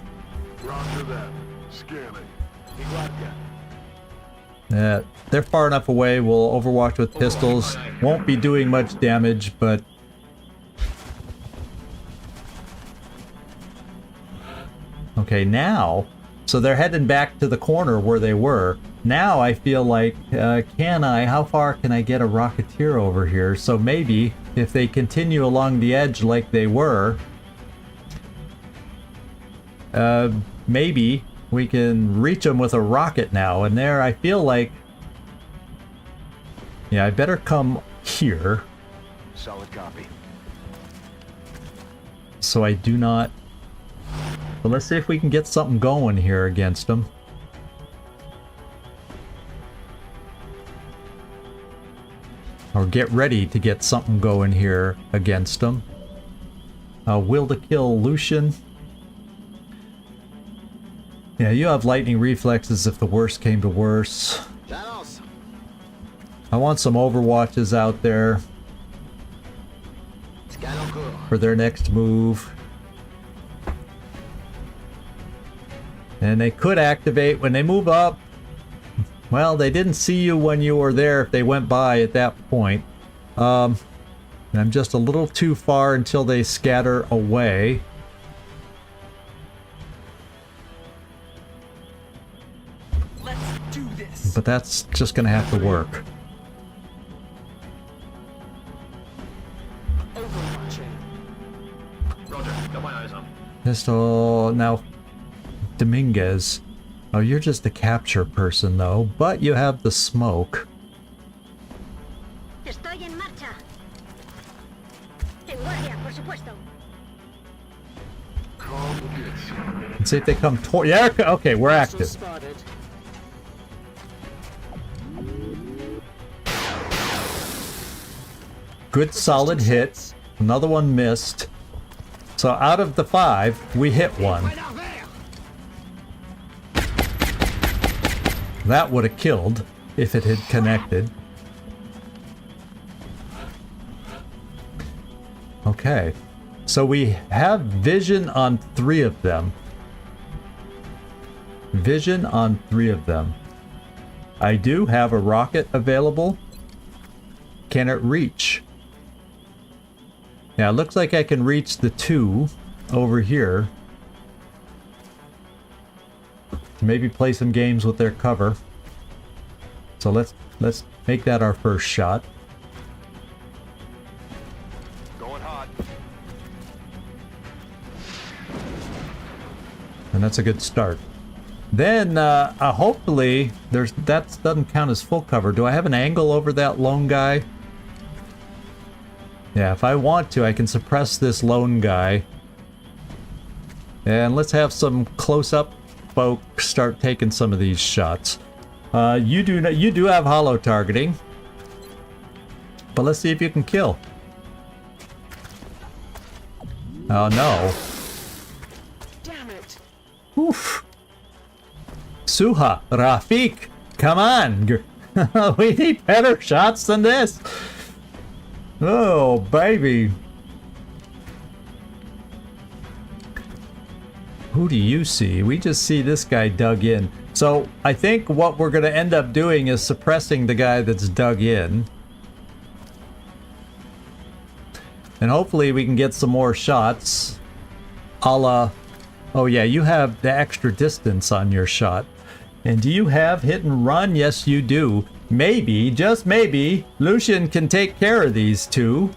Roger that. Scanning. They're far enough away, we'll overwatch with pistols. Won't be doing much damage, but... Okay, now... So they're heading back to the corner where they were. Now I feel like, how far can I get a Rocketeer over here? So maybe, if they continue along the edge like they were... maybe we can reach them with a rocket now. And there, I feel like... Yeah, I better come here. Solid copy. So I do not... But let's see if we can get something going here against them. Or get ready to get something going here against them. Will to kill Lucian. Yeah, you have lightning reflexes if the worst came to worse. I want some Overwatches out there for their next move. And they could activate when they move up. Well, they didn't see you when you were there if they went by at that point. I'm just a little too far until they scatter away. Let's do this. But that's just gonna have to work. Overwatch. Roger, got my eyes on. Pistol, now Dominguez. Oh, you're just the capture person though, but you have the smoke. Estoy en marcha. En guardia, por supuesto. Let's see if they come toward. Yeah, okay, we're active. Spotted. Good solid hit. Another one missed. So out of the 5, we hit one. That would have killed if it had connected. Okay. So we have vision on 3 of them. Vision on 3 of them. I do have a rocket available. Can it reach? Yeah, it looks like I can reach the 2 over here. Maybe play some games with their cover. So let's make that our first shot. Going hot. And that's a good start. Then hopefully that doesn't count as full cover. Do I have an angle over that lone guy? Yeah, if I want to, I can suppress this lone guy. And let's have some close-up folks start taking some of these shots. You do have hollow targeting, but let's see if you can kill. Oh no! Damn it. Oof! Suha, Rafik, come on! We need better shots than this. Oh baby! Who do you see? We just see this guy dug in. So I think what we're going to end up doing is suppressing the guy that's dug in. And hopefully we can get some more shots. A la... Oh yeah, you have the extra distance on your shot. And do you have hit and run? Yes, you do. Maybe, just maybe, Lucian can take care of these 2.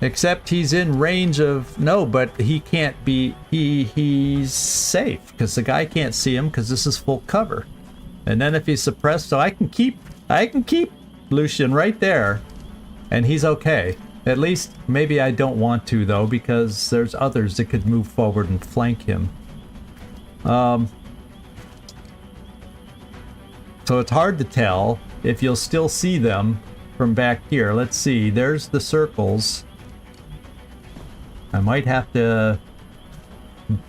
Except he's in range of... No, but he can't be... He's safe, because the guy can't see him, because this is full cover. And then if he's suppressed, so I can keep Lucian right there, and he's okay. At least, maybe I don't want to, though, because there's others that could move forward and flank him. So it's hard to tell if you'll still see them from back here. Let's see, there's the circles. I might have to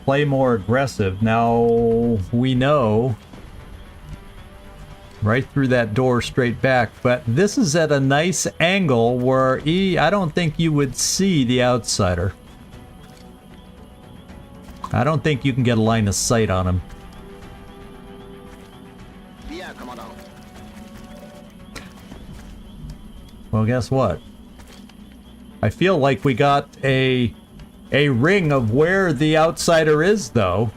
play more aggressive. Now, we know right through that door straight back, but this is at a nice angle where I don't think you would see the outsider. I don't think you can get a line of sight on him. Well, guess what? I feel like we got a ring of where the outsider is, though.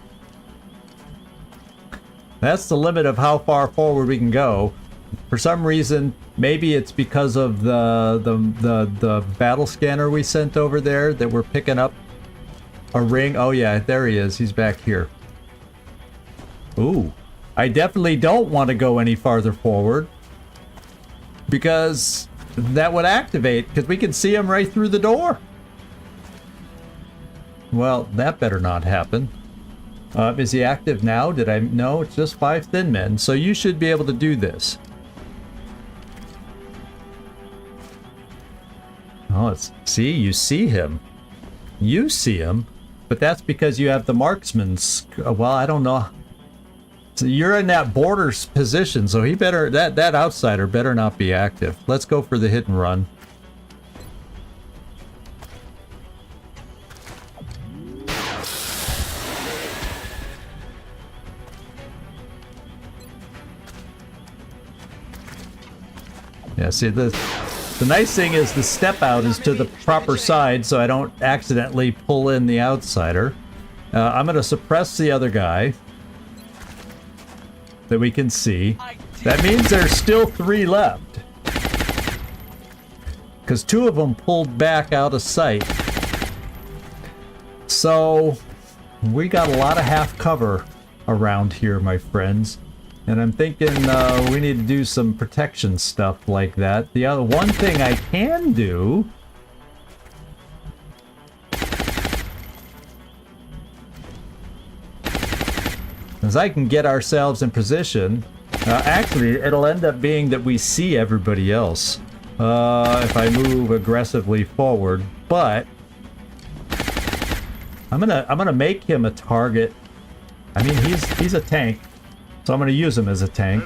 That's the limit of how far forward we can go. For some reason, maybe it's because of the battle scanner we sent over there that we're picking up a ring. Oh yeah, there he is. He's back here. Ooh. I definitely don't want to go any farther forward. Because that would activate, because we can see him right through the door. Well, that better not happen. Is he active now? Did I? No, it's just 5 thin men. So you should be able to do this. Oh, see, you see him. You see him, but that's because you have the marksman's. Well, I don't know. So you're in that border position, so he better, that outsider better not be active. Let's go for the hit and run. Yeah, see, the nice thing is the step out is to the proper side, so I don't accidentally pull in the outsider. I'm going to suppress the other guy that we can see. That means there's still 3 left. Because 2 of them pulled back out of sight. So we got a lot of half cover around here, my friends. And I'm thinking we need to do some protection stuff like that. The other one thing I can do is I can get ourselves in position. Actually, it'll end up being that we see everybody else if I move aggressively forward. But I'm gonna make him a target. I mean, he's a tank. So I'm going to use him as a tank.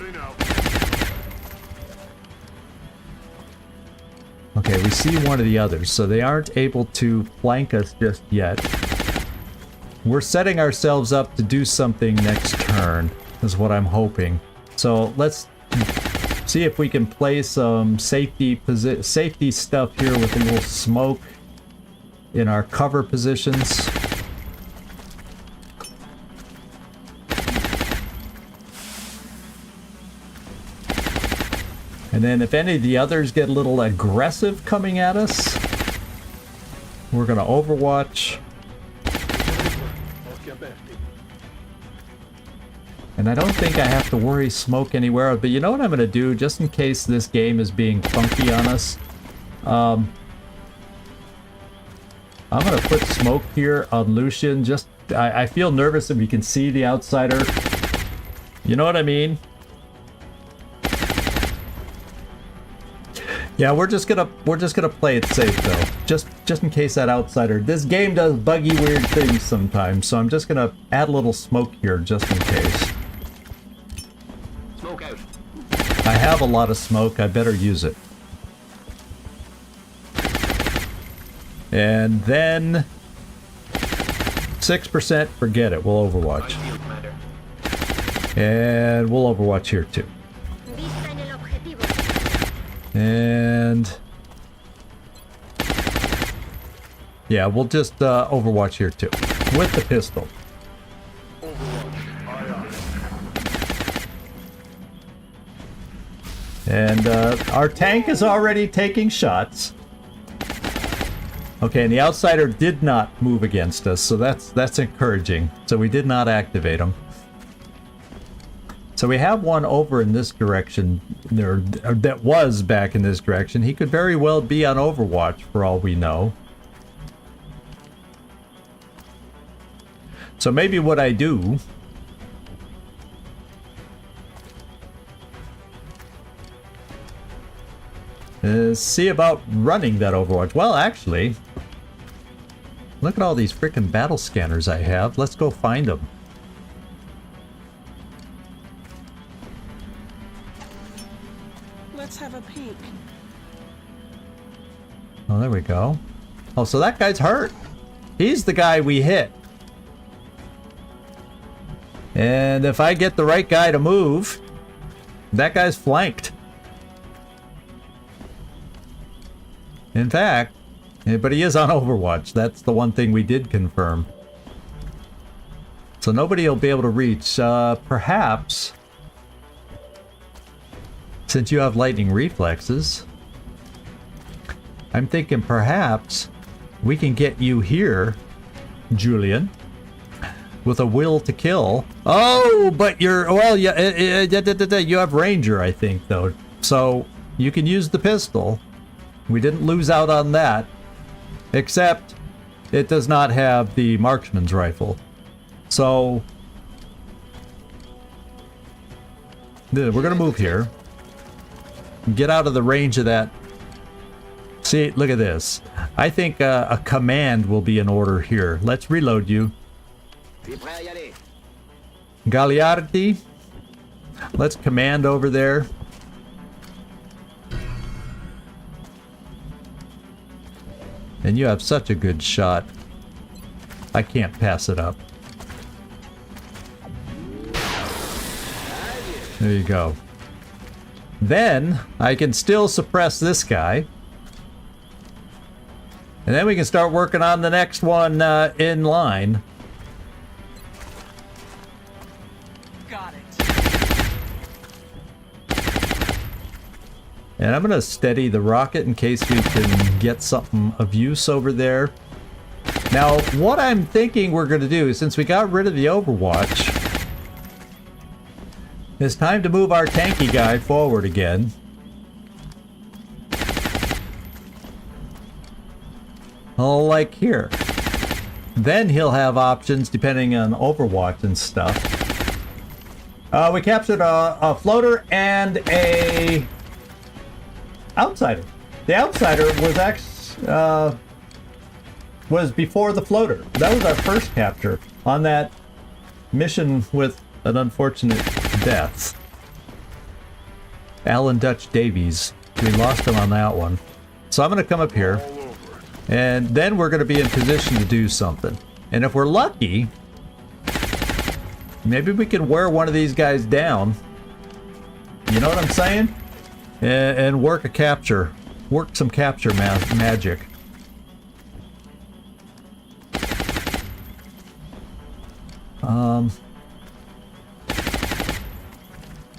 Okay, we see one of the others, so they aren't able to flank us just yet. We're setting ourselves up to do something next turn, is what I'm hoping. So let's see if we can play some safety stuff here with a little smoke in our cover positions. And then if any of the others get a little aggressive coming at us, we're going to Overwatch. And I don't think I have to worry smoke anywhere, but you know what I'm going to do, just in case this game is being funky on us? I'm going to put smoke here on Lucian. I feel nervous if we can see the outsider. You know what I mean? Yeah, we're just gonna play it safe though, just in case that outsider. This game does buggy weird things sometimes, so I'm just gonna add a little smoke here just in case. Smoke out. I have a lot of smoke. I better use it. And then 6%. Forget it. We'll Overwatch. And we'll Overwatch here too. Vista en el objetivo. And yeah, we'll just Overwatch here too with the pistol. And our tank is already taking shots. Okay, and the outsider did not move against us, so that's encouraging. So we did not activate him. So we have one over in this direction, or that was back in this direction. He could very well be on Overwatch for all we know. So maybe what I do is see about running that Overwatch. Well, actually, look at all these frickin' battle scanners I have. Let's go find them. Let's have a peek. Oh, there we go. Oh, so that guy's hurt. He's the guy we hit. And if I get the right guy to move, that guy's flanked. In fact, but he is on Overwatch. That's the one thing we did confirm. So nobody will be able to reach. Perhaps, since you have lightning reflexes, I'm thinking perhaps we can get you here, Julian, with a will to kill. Oh, but you're, well, yeah, you have Ranger, I think, though. So you can use the pistol. We didn't lose out on that. Except it does not have the marksman's rifle. So we're going to move here. Get out of the range of that. See, look at this. I think a command will be in order here. Let's reload you. Gagliardi. Let's command over there. And you have such a good shot. I can't pass it up. There you go. Then I can still suppress this guy. And then we can start working on the next one in line. Got it. And I'm going to steady the rocket in case we can get something of use over there. Now, what I'm thinking we're going to do, since we got rid of the Overwatch, it's time to move our tanky guy forward again. Oh, like here. Then he'll have options depending on Overwatch and stuff. We captured a floater and a outsider. The outsider was actually was before the floater. That was our first capture on that mission with an unfortunate death. Alan Dutch Davies. We lost him on that one. So I'm going to come up here. And then we're going to be in position to do something. And if we're lucky, maybe we can wear one of these guys down. You know what I'm saying? And work a capture. Work some capture magic.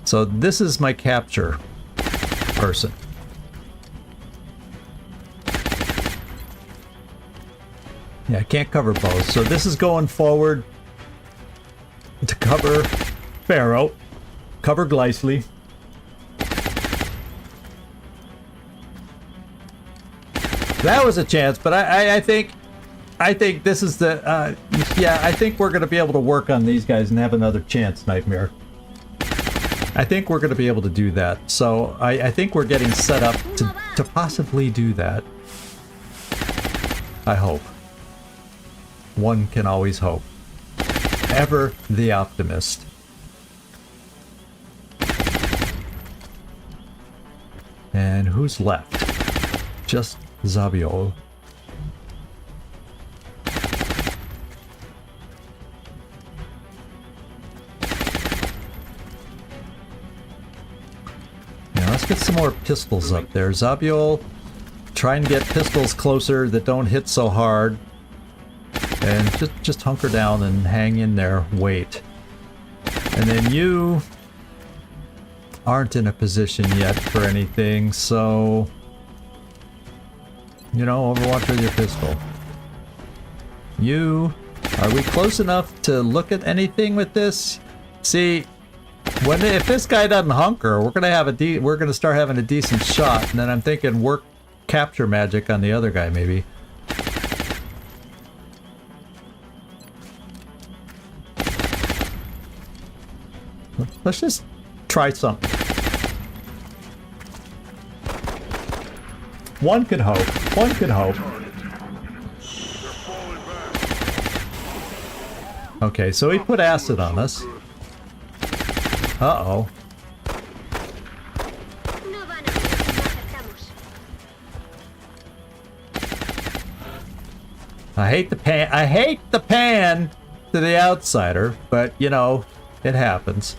So this is my capture person. Yeah, I can't cover both. So this is going forward to cover Pharaoh, cover Glycely. That was a chance, but I think this is the yeah, I think we're going to be able to work on these guys and have another chance, Nightmare. I think we're going to be able to do that. So I think we're getting set up to possibly do that. I hope. One can always hope. Ever the optimist. And who's left? Just Zabiol. Now let's get some more pistols up there. Zabiol, try and get pistols closer that don't hit so hard. And just hunker down and hang in there, wait. And then you aren't in a position yet for anything, so you know, Overwatch with your pistol. You, are we close enough to look at anything with this? See, if this guy doesn't hunker, we're gonna start having a decent shot, and then I'm thinking work capture magic on the other guy maybe. Let's just try something. One could hope. One could hope. Okay, so he put acid on us. Uh-oh. No van a ver si no acertamos. I hate the pan to the outsider, but you know, it happens.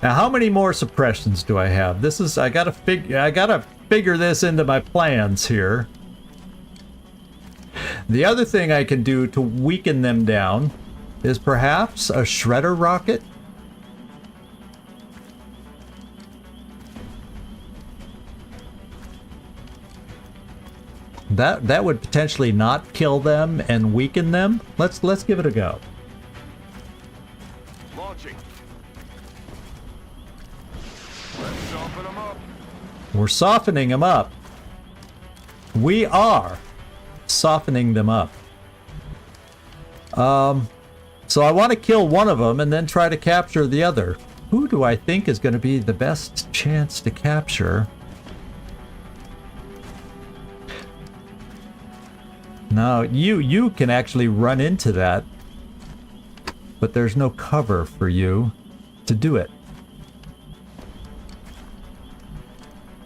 Now, how many more suppressions do I have? This is, I gotta figure this into my plans here. The other thing I can do to weaken them down is perhaps a shredder rocket. That would potentially not kill them and weaken them. Let's give it a go. We're softening them up. We are softening them up. So I want to kill one of them and then try to capture the other. Who do I think is going to be the best chance to capture? Now, you can actually run into that, but there's no cover for you to do it.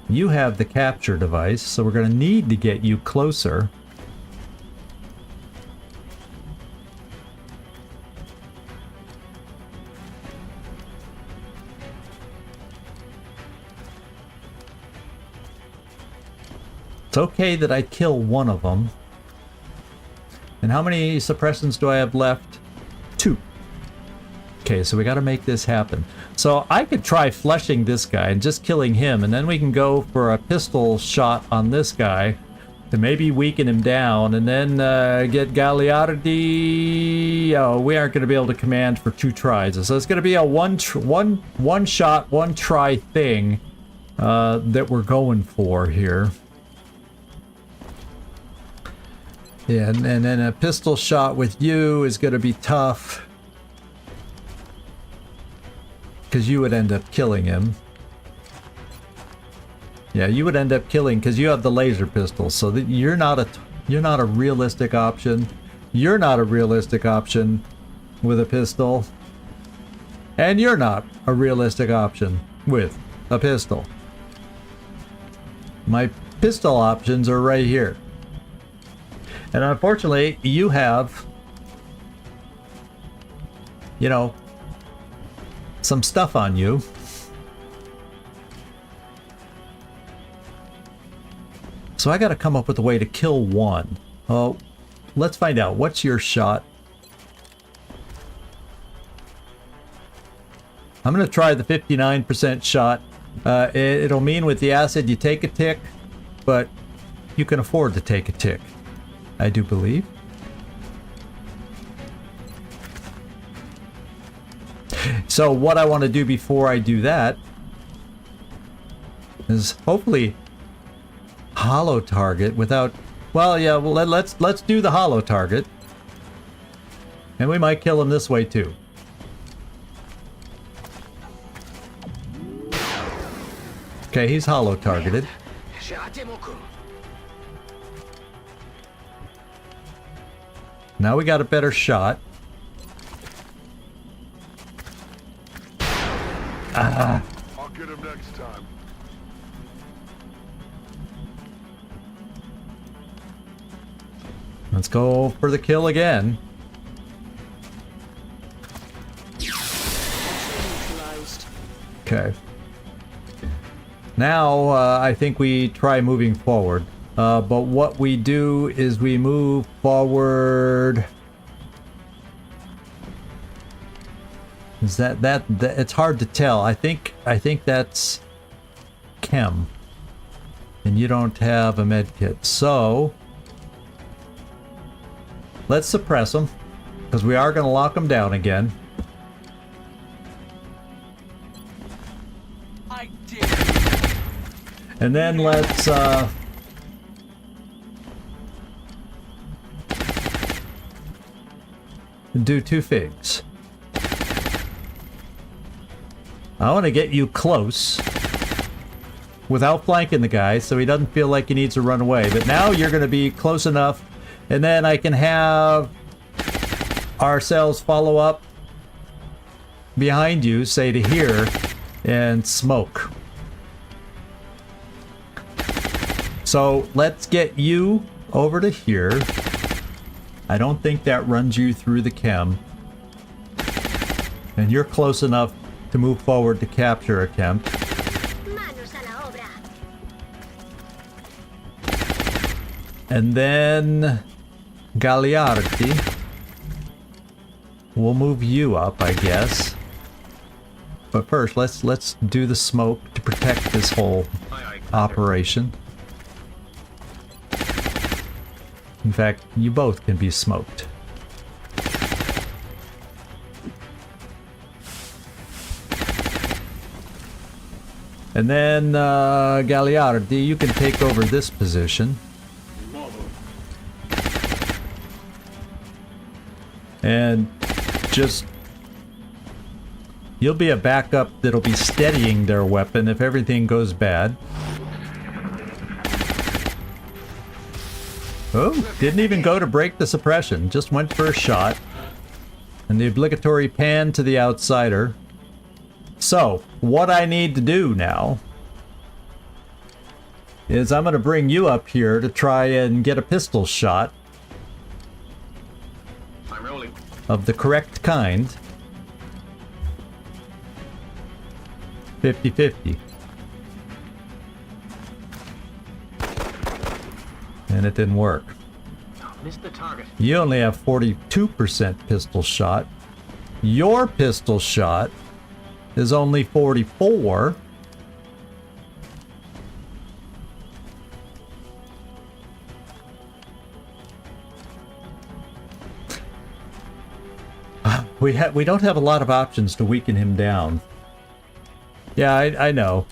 You have the capture device, so we're going to need to get you closer. It's okay that I kill one of them. And how many suppressions do I have left? 2. Okay, so we got to make this happen. So I could try fleshing this guy and just killing him, and then we can go for a pistol shot on this guy to maybe weaken him down, and then get Gagliardi. Oh, we aren't going to be able to command for 2 tries. So it's going to be a one shot, 1 try thing that we're going for here. Yeah, and then a pistol shot with you is going to be tough. Because you would end up killing him. Yeah, you would end up killing because you have the laser pistol. So that you're not a realistic option. You're not a realistic option with a pistol. And you're not a realistic option with a pistol. My pistol options are right here. And unfortunately, you have, you know, some stuff on you. So I got to come up with a way to kill one. Oh, let's find out. What's your shot? I'm going to try the 59% shot. It'll mean with the acid you take a tick, but you can afford to take a tick, I do believe. So what I want to do before I do that is hopefully hollow target without, well, yeah, well, let's do the hollow target. And we might kill him this way too. Okay, he's hollow targeted. Now we got a better shot. I'll get him next time. Let's go for the kill again. Okay. Now I think we try moving forward. But what we do is we move forward. Is that it's hard to tell. I think that's chem. And you don't have a med kit. So let's suppress them, because we are going to lock them down again. I did. And then let's do 2 figs. I want to get you close without flanking the guy so he doesn't feel like he needs to run away. But now you're going to be close enough, and then I can have ourselves follow up behind you, say to here, and smoke. So let's get you over to here. I don't think that runs you through the chem. And you're close enough to move forward to capture attempt. Manos a la obra. And then Gagliardi. We'll move you up, I guess. But first, let's do the smoke to protect this whole operation. In fact, you both can be smoked. And then, Gagliardi, you can take over this position. And just... you'll be a backup that'll be steadying their weapon if everything goes bad. Oh, didn't even go to break the suppression. Just went for a shot. And the obligatory pan to the outsider. So, what I need to do now is I'm going to bring you up here to try and get a pistol shot of the correct kind. 50-50. And it didn't work. Missed the target. You only have 42% pistol shot. Your pistol shot is only 44. We don't have a lot of options to weaken him down. Yeah, I know.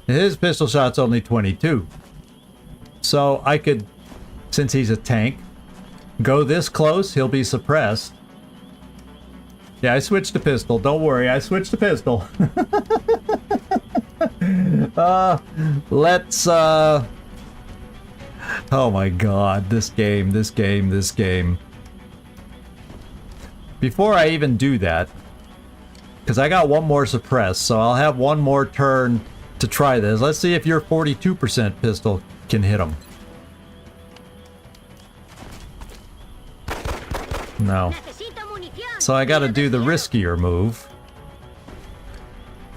His pistol shot's only 22. So I could, since he's a tank, go this close, he'll be suppressed. Yeah, I switched to pistol. Don't worry, I switched to pistol. Let's, oh my god, this game. Before I even do that, because I got one more suppressed, so I'll have one more turn to try this. Let's see if your 42% pistol can hit him. No. So I gotta do the riskier move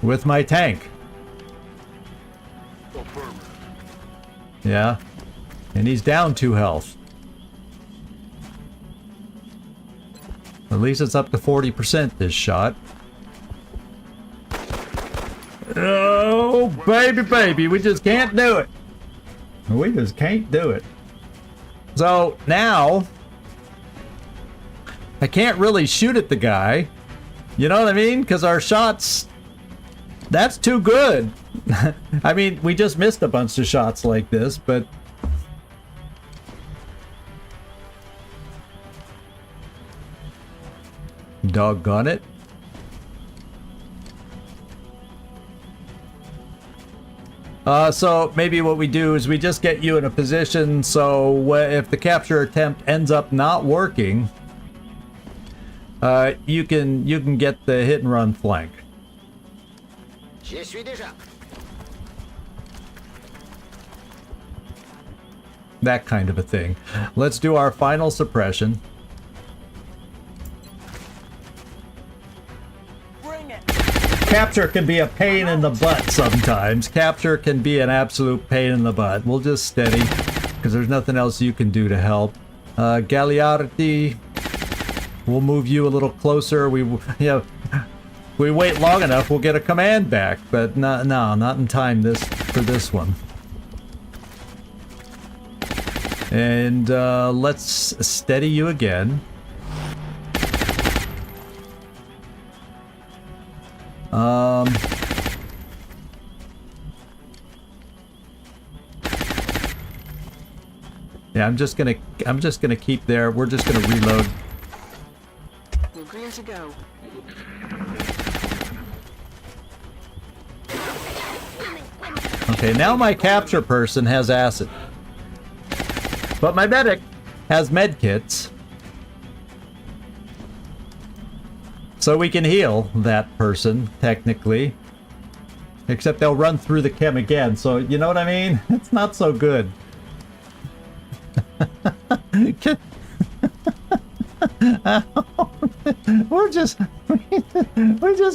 with my tank. Yeah. And he's down 2 health. At least it's up to 40% this shot. Oh, baby, we just can't do it. We just can't do it. So now, I can't really shoot at the guy. You know what I mean? Because our shots, that's too good. I mean, we just missed a bunch of shots like this, but... doggone it. So maybe what we do is we just get you in a position so if the capture attempt ends up not working, you can get the hit and run flank. That kind of a thing. Let's do our final suppression. Capture can be a pain in the butt sometimes. Capture can be an absolute pain in the butt. We'll just steady, because there's nothing else you can do to help. Gagliardi, we'll move you a little closer. We wait long enough, we'll get a command back, but not in time for this one. And let's steady you again. Yeah, I'm just gonna keep there. We're just gonna reload. We're green to go. Okay, now my capture person has acid. But my medic has med kits. So we can heal that person, technically. Except they'll run through the chem again, so you know what I mean? It's not so good. we just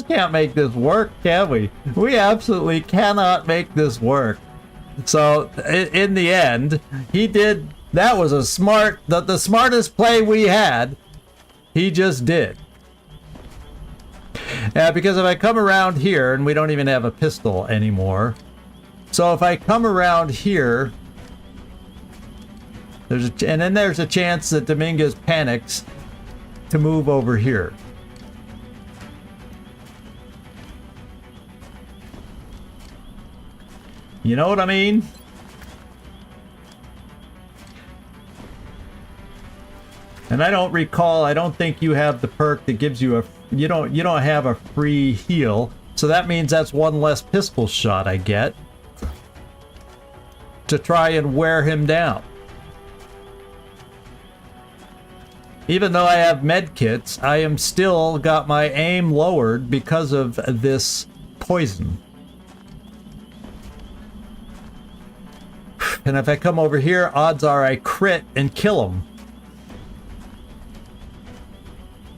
can't make this work, can we? We absolutely cannot make this work. So in the end, he did. That was a the smartest play we had. He just did. Because if I come around here, and we don't even have a pistol anymore. So if I come around here, and then there's a chance that Dominguez panics to move over here. You know what I mean? And I don't recall, I don't think you have the perk that gives you a, you don't have a free heal. So that means that's one less pistol shot I get to try and wear him down. Even though I have med kits, I am still got my aim lowered because of this poison. And if I come over here, odds are I crit and kill him.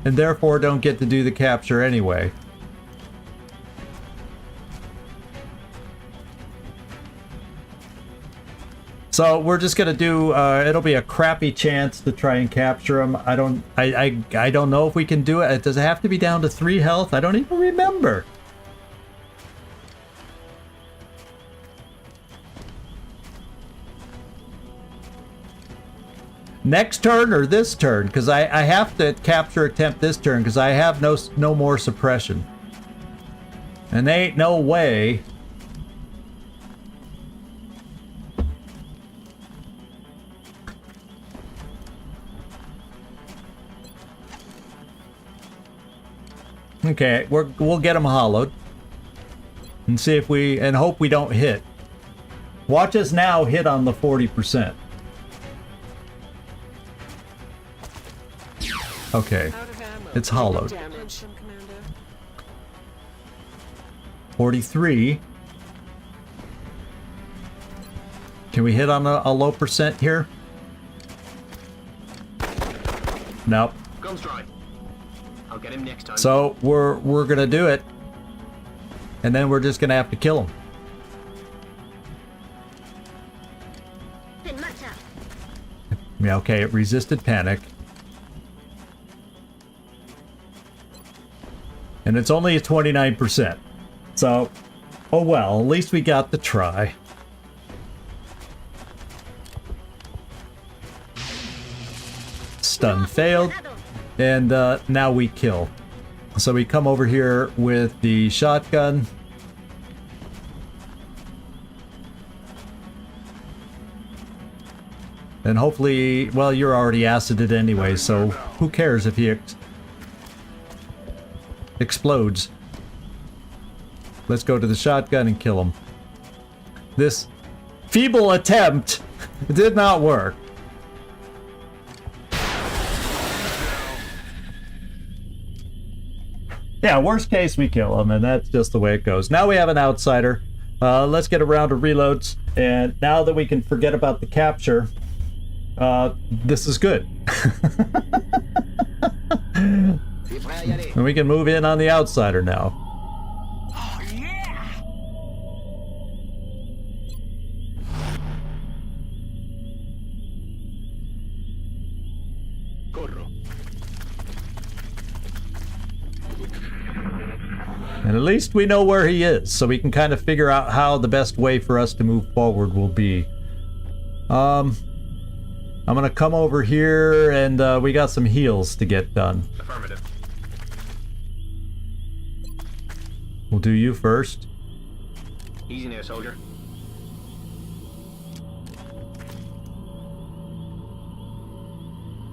And therefore don't get to do the capture anyway. So we're just gonna do, it'll be a crappy chance to try and capture him. I don't know if we can do it. Does it have to be down to 3 health? I don't even remember. Next turn or this turn? Because I have to capture attempt this turn because I have no more suppression. And there ain't no way. Okay, we'll get him hollowed. And see if we, and hope we don't hit. Watch us now hit on the 40%. Okay, it's hollowed. 43. Can we hit on a low percent here? Nope. Guns dry. I'll get him next time. So we're gonna do it, and then we're just gonna have to kill him. Yeah, okay, it resisted panic. And it's only a 29%. So, oh well, at least we got the try. Stun failed. And now we kill. So we come over here with the shotgun. And hopefully, well, you're already acided anyway, so who cares if he explodes. Let's go to the shotgun and kill him. This feeble attempt did not work. Yeah, worst case we kill him, and that's just the way it goes. Now we have an outsider. Let's get a round of reloads, and now that we can forget about the capture, this is good. And we can move in on the outsider now. And at least we know where he is, so we can kind of figure out how the best way for us to move forward will be. I'm gonna come over here, and we got some heals to get done. Affirmative. We'll do you first. Easy now, soldier.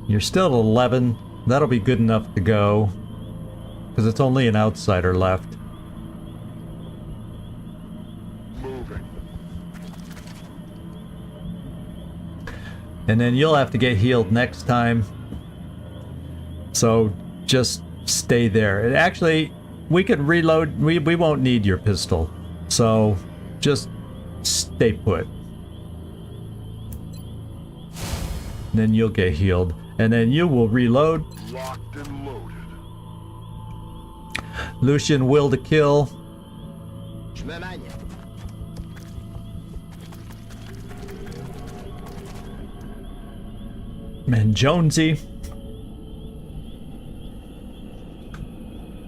You're still at 11. That'll be good enough to go, because it's only an outsider left. Moving. And then you'll have to get healed next time. So just stay there. And actually, we can reload. We won't need your pistol. So just stay put. And then you'll get healed. And then you will reload. Locked and loaded. Lucian will to kill. And Jonesy.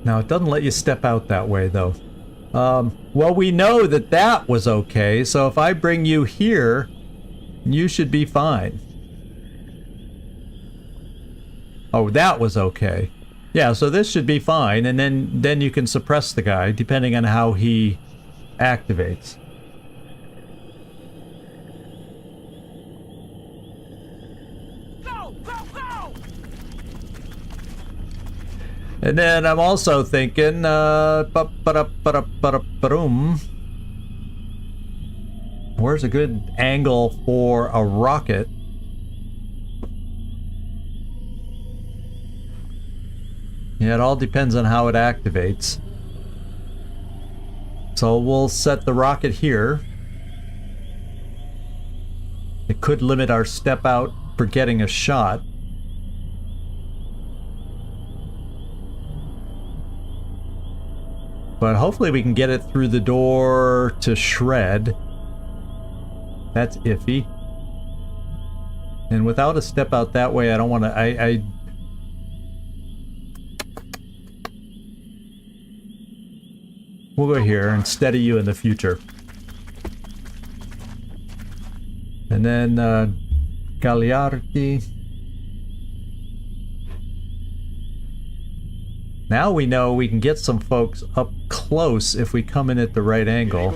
Now it doesn't let you step out that way though. Well, we know that that was okay, so if I bring you here, you should be fine. Oh, that was okay. Yeah, so this should be fine, and then you can suppress the guy depending on how he activates. And then I'm also thinking, where's a good angle for a rocket? Yeah, it all depends on how it activates. So we'll set the rocket here. It could limit our step out for getting a shot. But hopefully we can get it through the door to shred. That's iffy. And without a step out that way, I don't want to... We'll go here and steady you in the future. And then, Gagliardi. Now we know we can get some folks up close if we come in at the right angle.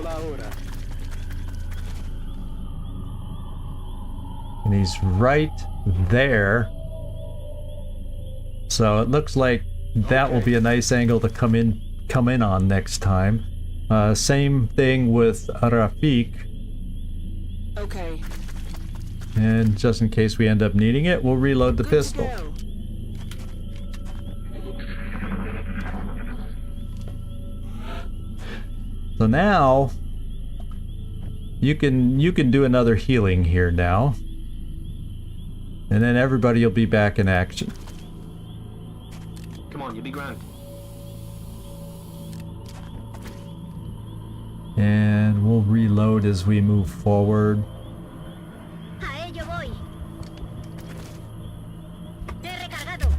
And he's right there. So it looks like that will be a nice angle to come in on next time. Same thing with Rafik. Okay. And just in case we end up needing it, we'll reload the Good to pistol. go. So now you can do another healing here now. And then everybody will be back in action. Come on, you'll be grand. And we'll reload as we move forward. A ello voy. He recargado.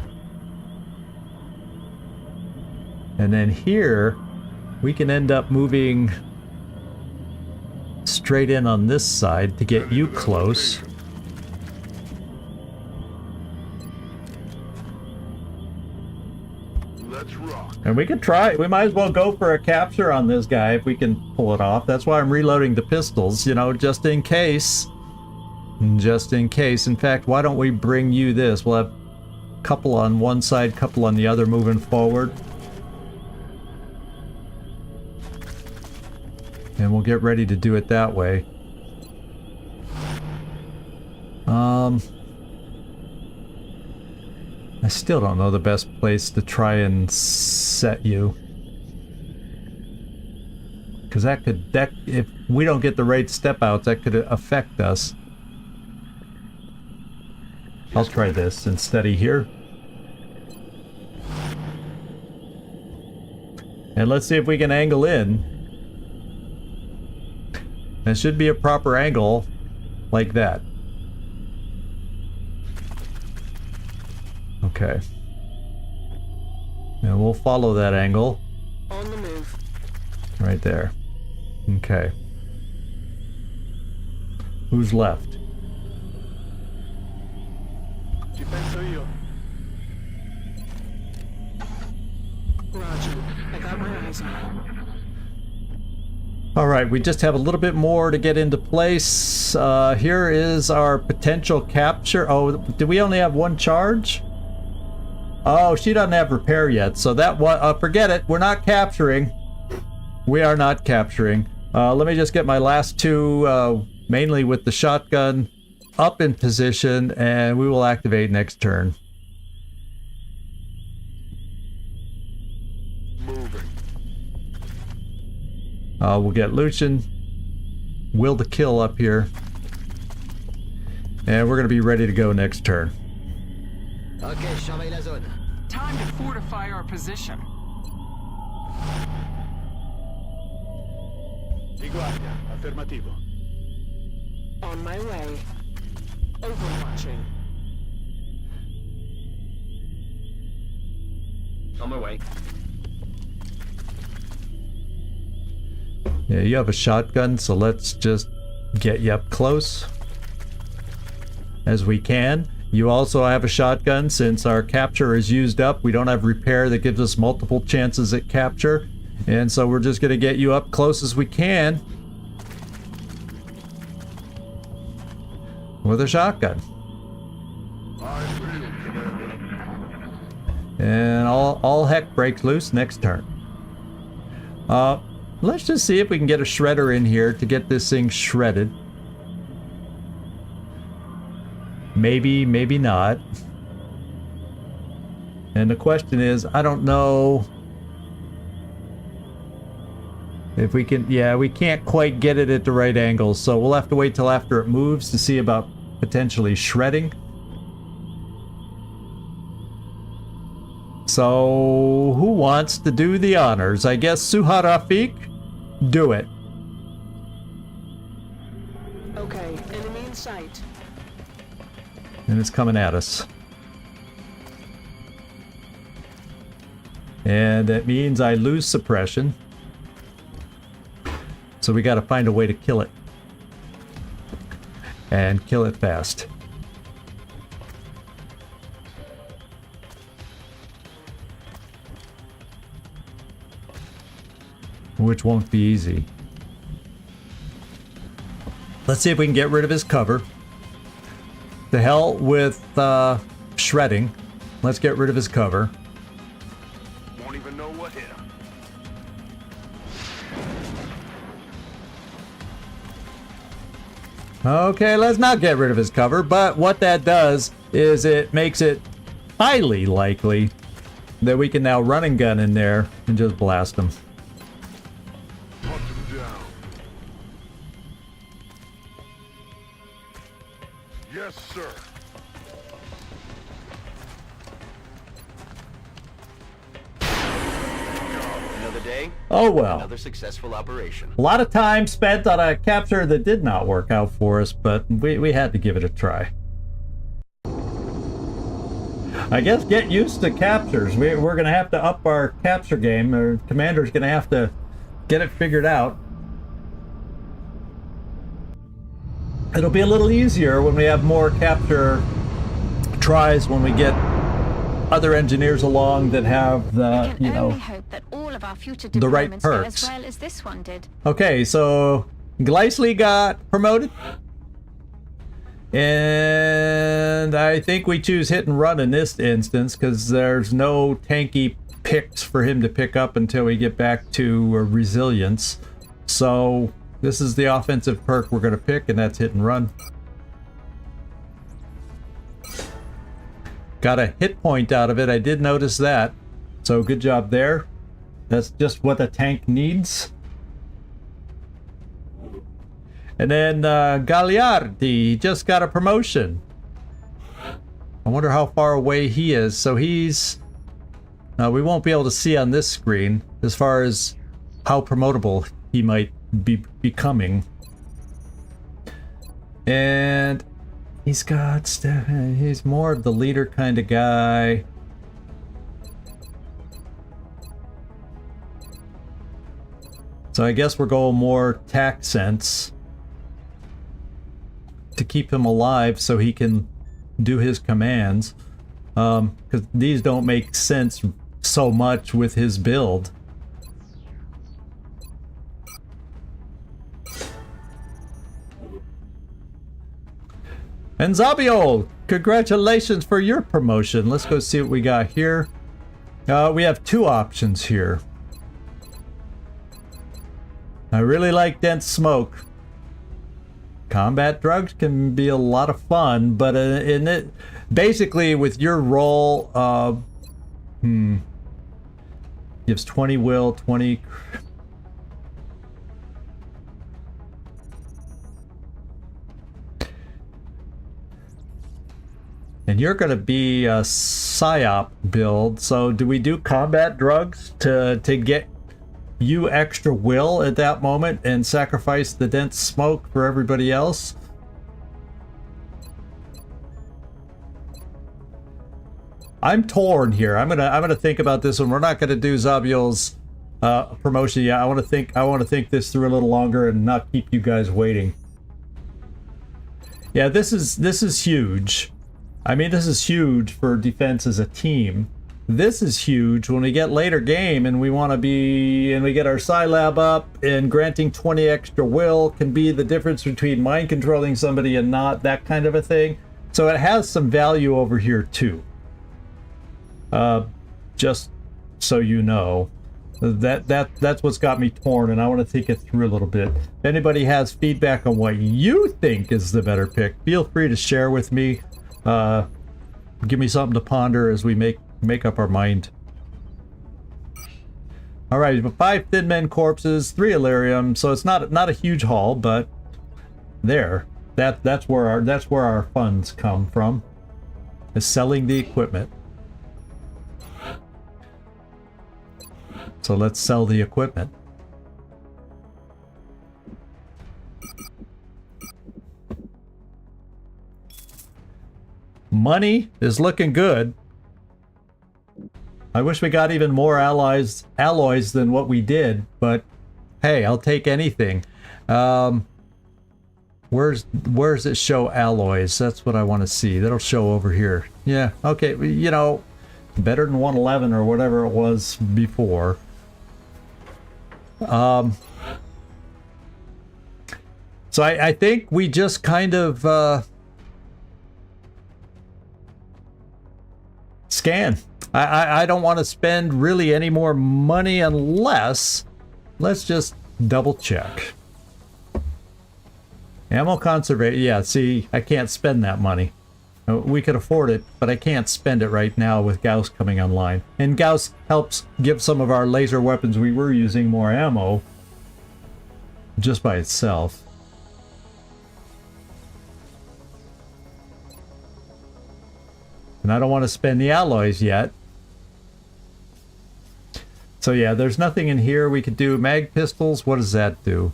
And then here we can end up moving straight in on this side to get you close. Let's rock. And we could try, we might as well go for a capture on this guy if we can pull it off. That's why I'm reloading the pistols, you know, just in case. Just in case. In fact, why don't we bring you this? We'll have a couple on one side, couple on the other moving forward. And we'll get ready to do it that way. I still don't know the best place to try and set you. Because if we don't get the right step outs, that could affect us. I'll try this and steady here. And let's see if we can angle in. It should be a proper angle like that. Okay. And we'll follow that angle. On the move. Right there. Okay. Who's left? Roger. I got my eyes on him. Alright, we just have a little bit more to get into place. Here is our potential capture. Oh, did we only have one charge? Oh, she doesn't have repair yet, so that one, forget it. We're not capturing. We are not capturing. Let me just get my last two, mainly with the shotgun, up in position, and we will activate next turn. Moving. We'll get Lucian, Will to Kill up here, and we're going to be ready to go next turn. Okay, surveille la zone. Time to fortify our position. Di guardia, affermativo. On my way. Overwatching. On my way. Yeah, you have a shotgun, so let's just get you up close as we can. You also have a shotgun. Since our capture is used up, we don't have repair that gives us multiple chances at capture, and so we're just going to get you up close as we can with a shotgun. And all heck breaks loose next turn. Let's just see if we can get a shredder in here to get this thing shredded. Maybe, maybe not. And the question is, I don't know if we can. Yeah, we can't quite get it at the right angle, so we'll have to wait till after it moves to see about potentially shredding. So, who wants to do the honors? I guess Suha Rafik? Do it. Okay, enemy in sight. And it's coming at us. And that means I lose suppression. So we gotta find a way to kill it. And kill it fast. Which won't be easy. Let's see if we can get rid of his cover. The hell with shredding. Let's get rid of his cover. Won't even know what hit him. Okay, let's not get rid of his cover, but what that does is it makes it highly likely that we can now run and gun in there and just blast him. Hunt him down. Yes, sir. Another day, Oh well. another successful operation. A lot of time spent on a capture that did not work out for us, but we had to give it a try. I guess get used to captures. We're going to have to up our capture game. Our commander's going to have to get it figured out. It'll be a little easier when we have more capture tries, when we get other engineers along that have the, We you can only know, hope that all of our future the right deployments go perks. as well as this one did. Okay, so Gleisley got promoted. And I think we choose hit and run in this instance because there's no tanky picks for him to pick up until we get back to resilience. So this is the offensive perk we're going to pick, and that's hit and run. Got a hit point out of it. I did notice that. So good job there. That's just what a tank needs. And then Gagliardi just got a promotion. I wonder how far away he is. So he's... we won't be able to see on this screen as far as how promotable he might be becoming. And he's got... he's more of the leader kind of guy. So I guess we're going more tac sense to keep him alive so he can do his commands, because these don't make sense so much with his build. And Zabio, congratulations for your promotion. Let's go see what we got here. We have two options here. I really like dense smoke. Combat drugs can be a lot of fun, but in it, basically with your role, gives 20 will, 20. And you're going to be a PSYOP build, so do we do combat drugs to get you extra will at that moment and sacrifice the dense smoke for everybody else? I'm torn here. I'm gonna think about this one. We're not gonna do Zabiel's promotion yet. I want to think this through a little longer and not keep you guys waiting. Yeah, this is huge. I mean, this is huge for defense as a team. This is huge when we get later game and we want to be, and we get our Scilab up, and granting 20 extra will can be the difference between mind controlling somebody and not, that kind of a thing. So it has some value over here too. Just so you know, that's what's got me torn, and I want to take it through a little bit. If anybody has feedback on what you think is the better pick, feel free to share with me. Give me something to ponder as we make up our mind. All right, 5 Thin Men corpses, 3 Illyrium, so it's not a huge haul, but there, that's where our funds come from, is selling the equipment. So let's sell the equipment. Money is looking good. I wish we got even more alloys than what we did, but hey, I'll take anything. Where's it show alloys? That's what I want to see. That'll show over here. Yeah, okay, you know, better than 111 or whatever it was before. So I think we just kind of scan. I don't want to spend really any more money unless, let's just double check. Ammo conservation, yeah, see, I can't spend that money. We could afford it, but I can't spend it right now with Gauss coming online. And Gauss helps give some of our laser weapons we were using more ammo just by itself. And I don't want to spend the alloys yet. So yeah, there's nothing in here we could do. Mag pistols, what does that do?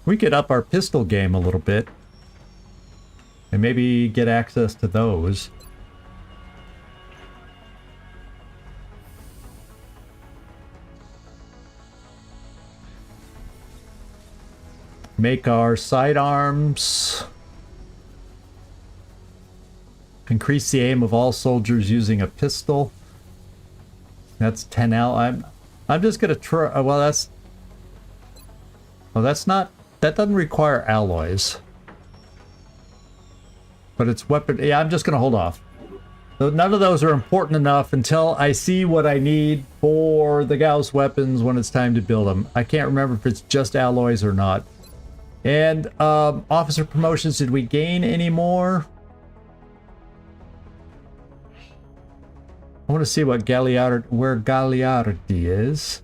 We could up our pistol game a little bit. And maybe get access to those. Make our sidearms. Increase the aim of all soldiers using a pistol. That's 10 L. I'm just gonna try. Well, that's. Oh, that's not. That doesn't require alloys. But it's weapon. Yeah, I'm just gonna hold off. So none of those are important enough until I see what I need for the Gauss weapons when it's time to build them. I can't remember if it's just alloys or not. And officer promotions. Did we gain any more? I want to see what where Gagliardi is.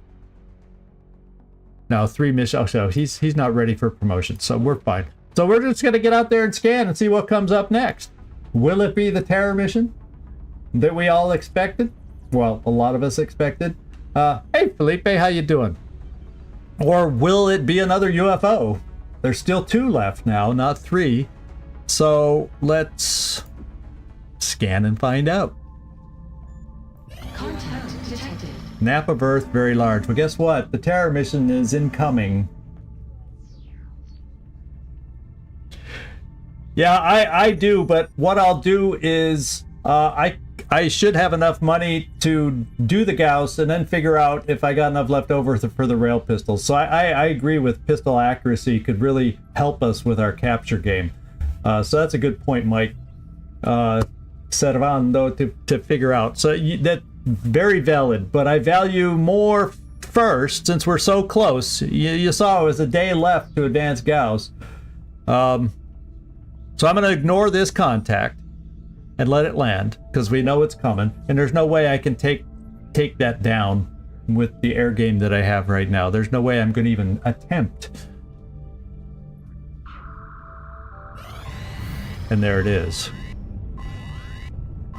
No, 3 missions. Oh, so he's not ready for promotion, so we're fine. So we're just gonna get out there and scan and see what comes up next. Will it be the terror mission that we all expected? Well, a lot of us expected. Hey Felipe, how you doing? Or will it be another UFO? There's still 2 left now, not 3. So let's scan and find out. Contact detected. Nap of Earth, very large. Well, guess what? The terror mission is incoming. Yeah, I do, but what I'll do is I should have enough money to do the Gauss and then figure out if I got enough left over for the rail pistols. So I agree with pistol accuracy could really help us with our capture game. So that's a good point, Mike. Servando to figure out. So that very valid, but I value more first since we're so close. You saw it was a day left to advance Gauss. So I'm going to ignore this contact and let it land because we know it's coming, and there's no way I can take that down with the air game that I have right now. There's no way I'm going to even attempt. And there it is.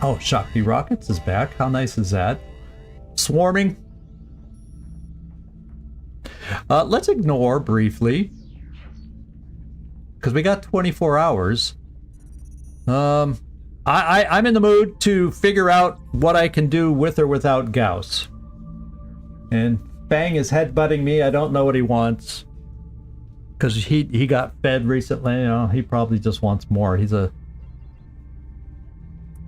Oh, Shakti Rockets is back. How nice is that? Swarming. Let's ignore briefly, because we got 24 hours. I'm in the mood to figure out what I can do with or without Gauss. And Fang is headbutting me. I don't know what he wants, because he got fed recently. You know, he probably just wants more. He's a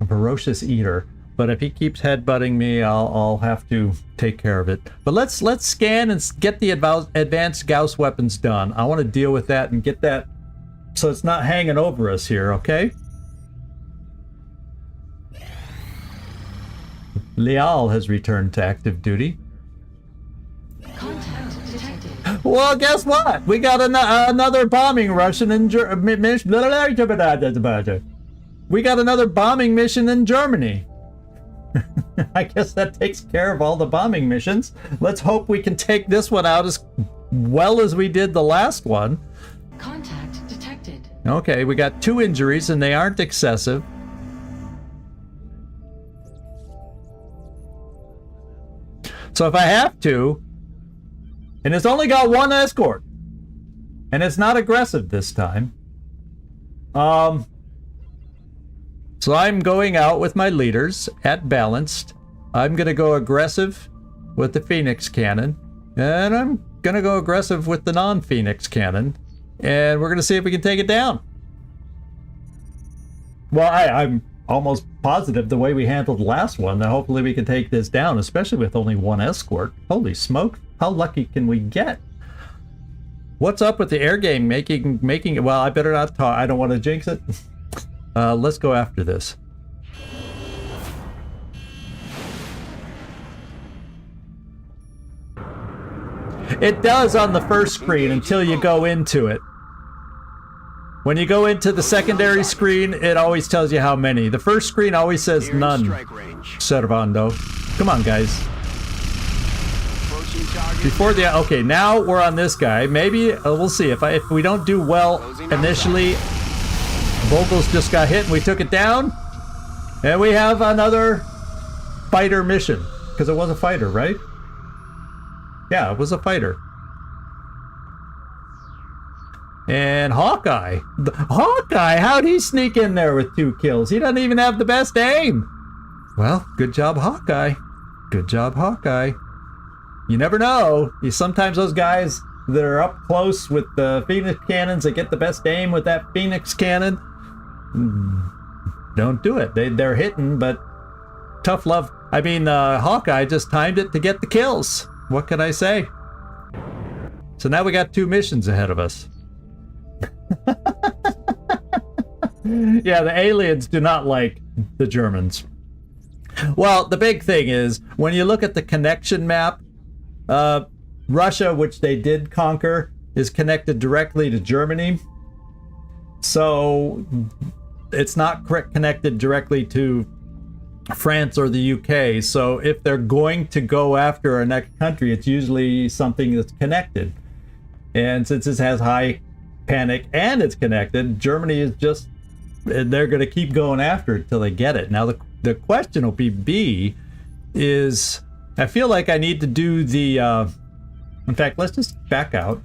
ferocious eater. but if he keeps headbutting me, I'll have to take care of it. But let's scan and get the advanced Gauss weapons done. I want to deal with that and get that so it's not hanging over us here, okay? Leal has returned to active duty. Contact detected. Well, guess what? We got another bombing Russian in We got another bombing mission in Germany. I guess that takes care of all the bombing missions. Let's hope we can take this one out as well as we did the last one. Contact detected. Okay, we got 2 injuries and they aren't excessive. So if I have to, and it's only got 1 escort, and it's not aggressive this time, so I'm going out with my leaders at balanced. I'm going to go aggressive with the Phoenix cannon, and I'm going to go aggressive with the non-Phoenix cannon, and we're going to see if we can take it down. Well, I'm almost positive the way we handled the last one that hopefully we can take this down, especially with only 1 escort. Holy smoke, how lucky can we get? What's up with the air game making it? Well, I better not talk. I don't want to jinx it. Let's go after this. It does on the first screen until you go into it. When you go into the secondary screen, it always tells you how many. The first screen always says none. Servando. Come on, guys. Before the... Okay, now we're on this guy. Maybe... we'll see. If we don't do well initially... Vogel's just got hit and we took it down. And we have another fighter mission. Because it was a fighter, right? Yeah, it was a fighter. And Hawkeye. Hawkeye, how'd he sneak in there with 2 kills? He doesn't even have the best aim. Well, good job, Hawkeye. Good job, Hawkeye. You never know. Sometimes those guys that are up close with the Phoenix cannons that get the best aim with that Phoenix cannon, don't do it. They're hitting, but tough love. I mean, Hawkeye just timed it to get the kills. What can I say? So now we got 2 missions ahead of us. Yeah, the aliens do not like the Germans. Well, the big thing is, when you look at the connection map, Russia, which they did conquer, is connected directly to Germany. So it's not connected directly to France or the UK. So if they're going to go after our next country, it's usually something that's connected. And since this has high panic and it's connected, Germany is just, they're going to keep going after it till they get it. Now the question will be is, I feel like I need to do the in fact, let's just back out.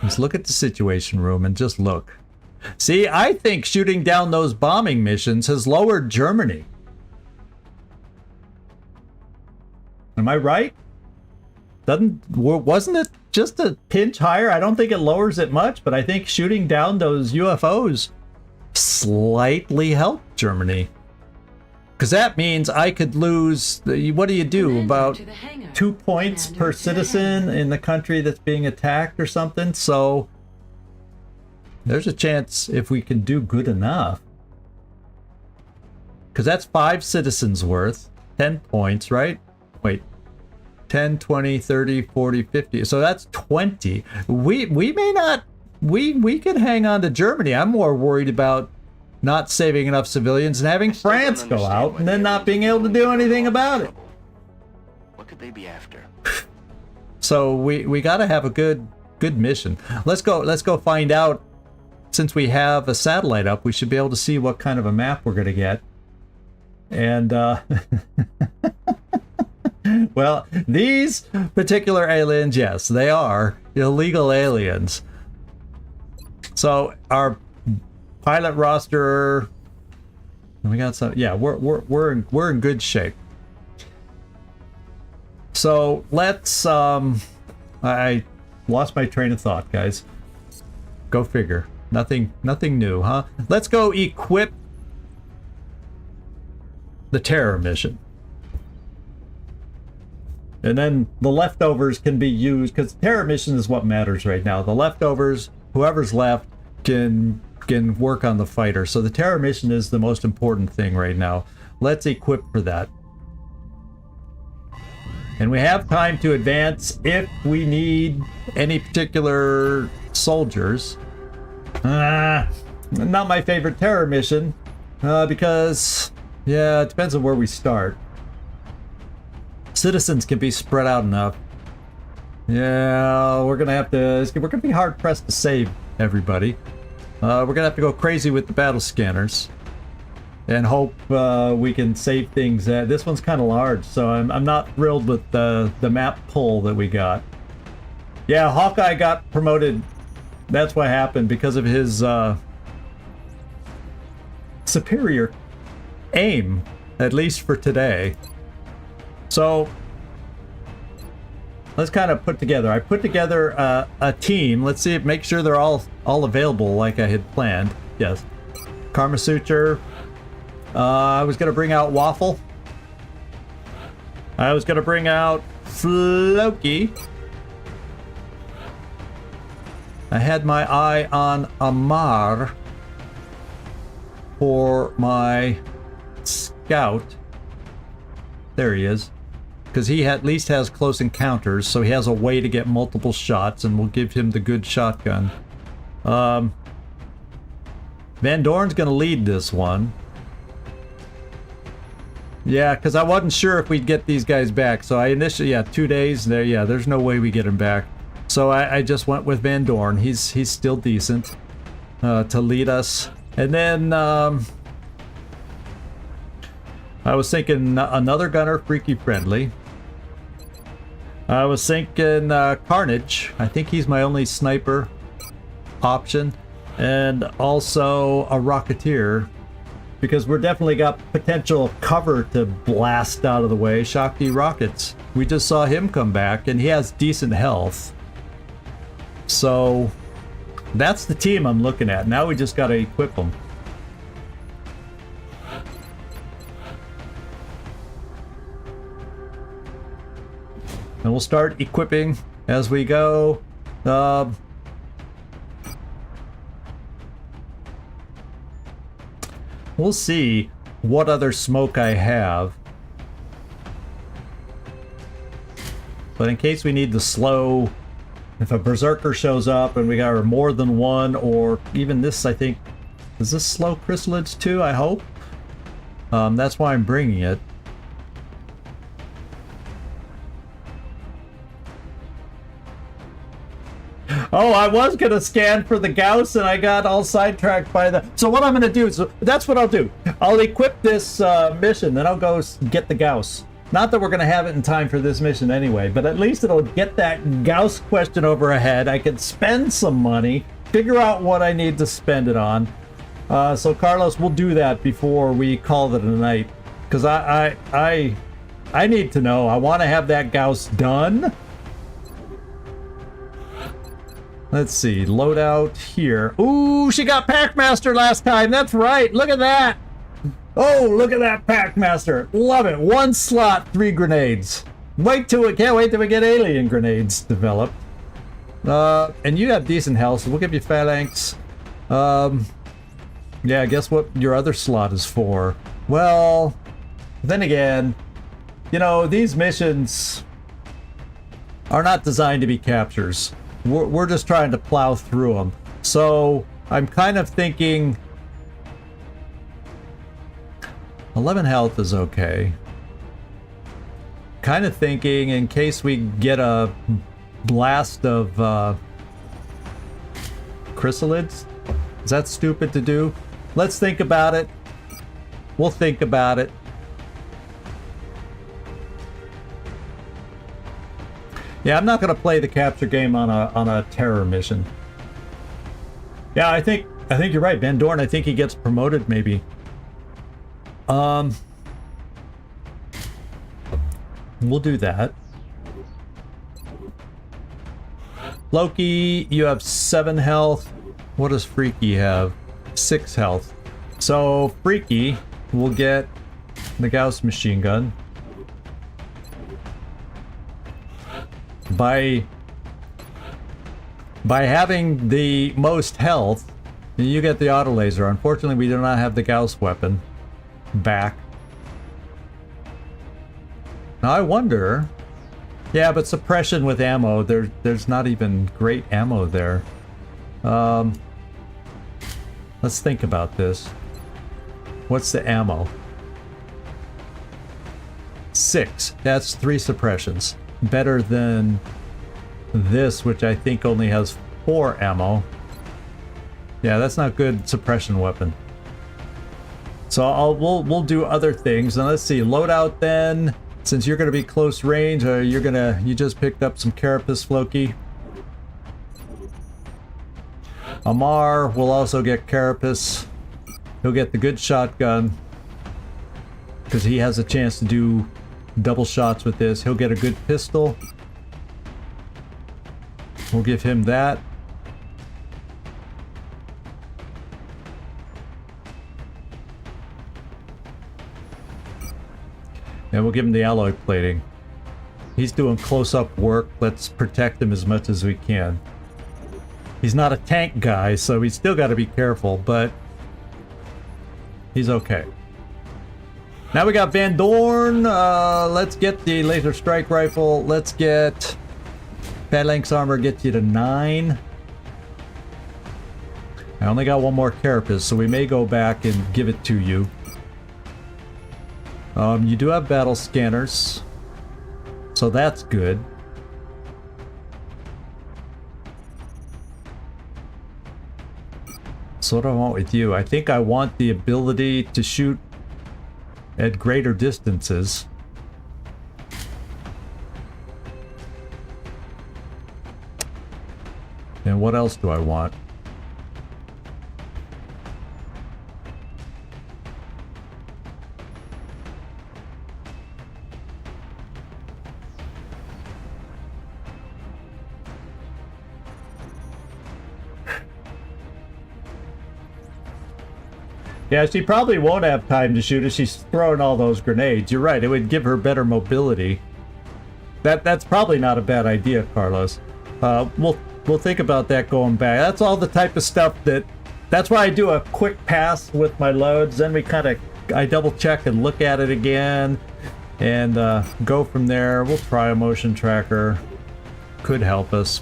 Let's look at the situation room and just look. See, I think shooting down those bombing missions has lowered Germany. Am I right? Wasn't it just a pinch higher? I don't think it lowers it much, but I think shooting down those UFOs slightly helped Germany. Because that means I could lose, what do you do, about 2 points per citizen in the country that's being attacked or something? So there's a chance if we can do good enough. Because that's 5 citizens worth, 10 points, right? Wait, 10, 20, 30, 40, 50. So that's 20. We may not, we could hang on to Germany. I'm more worried about not saving enough civilians and having France go out and then not being able to do anything about it. What could they be after? So we got to have a good mission. Let's go find out. Since we have a satellite up, we should be able to see what kind of a map we're going to get. And well, these particular aliens, yes, they are illegal aliens. So our pilot roster, we got some. Yeah, we're in good shape. So let's. I lost my train of thought, guys. Go figure. Nothing new, huh? Let's go equip the terror mission. And then the leftovers can be used, because terror mission is what matters right now. The leftovers, whoever's left, can work on the fighter. So the terror mission is the most important thing right now. Let's equip for that. And we have time to advance if we need any particular soldiers. Not my favorite terror mission, because, yeah, it depends on where we start. Citizens can be spread out enough. Yeah, we're gonna be hard pressed to save everybody. We're gonna have to go crazy with the battle scanners and hope we can save things. This one's kind of large, so I'm not thrilled with the map pull that we got. Yeah, Hawkeye got promoted. That's what happened because of his superior aim, at least for today. So let's kind of put together. I put together a team. Let's see, make sure they're all available like I had planned. Yes, Karma Suture. I was gonna bring out Waffle. I was gonna bring out Floki. I had my eye on Amar for my scout. There he is. Because he at least has close encounters, so he has a way to get multiple shots, and we'll give him the good shotgun. Van Dorn's gonna lead this one. Yeah, because I wasn't sure if we'd get these guys back, so I initially, 2 days there. Yeah, there's no way we get him back. So I just went with Van Dorn. He's still decent to lead us. And then I was thinking another gunner, Freaky Friendly. I was thinking Carnage. I think he's my only sniper option. And also a Rocketeer, because we're definitely got potential cover to blast out of the way. Shakti Rockets. We just saw him come back, and he has decent health. So that's the team I'm looking at. Now we just got to equip them. And we'll start equipping as we go. We'll see what other smoke I have. But in case we need to slow, if a berserker shows up and we got more than one, or even this, I think, does this slow chrysalids too? I hope. That's why I'm bringing it. Oh, I was gonna scan for the Gauss and I got all sidetracked by the... So what I'm gonna do is, that's what I'll do. I'll equip this mission, then I'll go get the Gauss. Not that we're gonna have it in time for this mission anyway, but at least it'll get that Gauss question over ahead. I can spend some money, figure out what I need to spend it on. So Carlos, we'll do that before we call it a night. Because I need to know. I want to have that Gauss done. Let's see, Loadout here. Ooh, she got Packmaster last time. That's right. Look at that. Oh, look at that Packmaster. Love it. 1 slot, 3 grenades. Can't wait till we get alien grenades developed. And you have decent health, so we'll give you Phalanx. Yeah, guess what your other slot is for? Well, then again, you know, these missions are not designed to be captures. We're just trying to plow through them. So I'm kind of thinking 11 health is okay. Kind of thinking in case we get a blast of chrysalids. Is that stupid to do? Let's think about it. We'll think about it. Yeah, I'm not going to play the capture game on a terror mission. Yeah, I think you're right, Van Dorn. I think he gets promoted, maybe. We'll do that. Loki, you have 7 health. What does Freaky have? 6 health. So Freaky will get the Gauss machine gun. By having the most health, you get the auto laser. Unfortunately, we do not have the Gauss weapon back. Now I wonder... Yeah, but suppression with ammo, there's not even great ammo there. Let's think about this. What's the ammo? 6. That's 3 suppressions. Better than this, which I think only has 4 ammo. Yeah, that's not good suppression weapon. So we'll do other things. And let's see, loadout then. Since you're going to be close range, or you just picked up some Carapace Floki. Amar will also get Carapace. He'll get the good shotgun because he has a chance to do double shots with this. He'll get a good pistol. We'll give him that. And we'll give him the alloy plating. He's doing close-up work. Let's protect him as much as we can. He's not a tank guy, so he's still got to be careful, but he's okay. Now we got Van Dorn. Let's get the laser strike rifle. Let's get phalanx armor, get you to 9. I only got one more Carapace, so we may go back and give it to you. You do have battle scanners, so that's good. So what do I want with you? I think I want the ability to shoot at greater distances. And what else do I want? Yeah, she probably won't have time to shoot as she's throwing all those grenades. You're right, it would give her better mobility. That's probably not a bad idea, Carlos. We'll think about that going back. That's all the type of stuff that's why I do a quick pass with my loads. Then I double check and look at it again and go from there. We'll try a motion tracker. Could help us.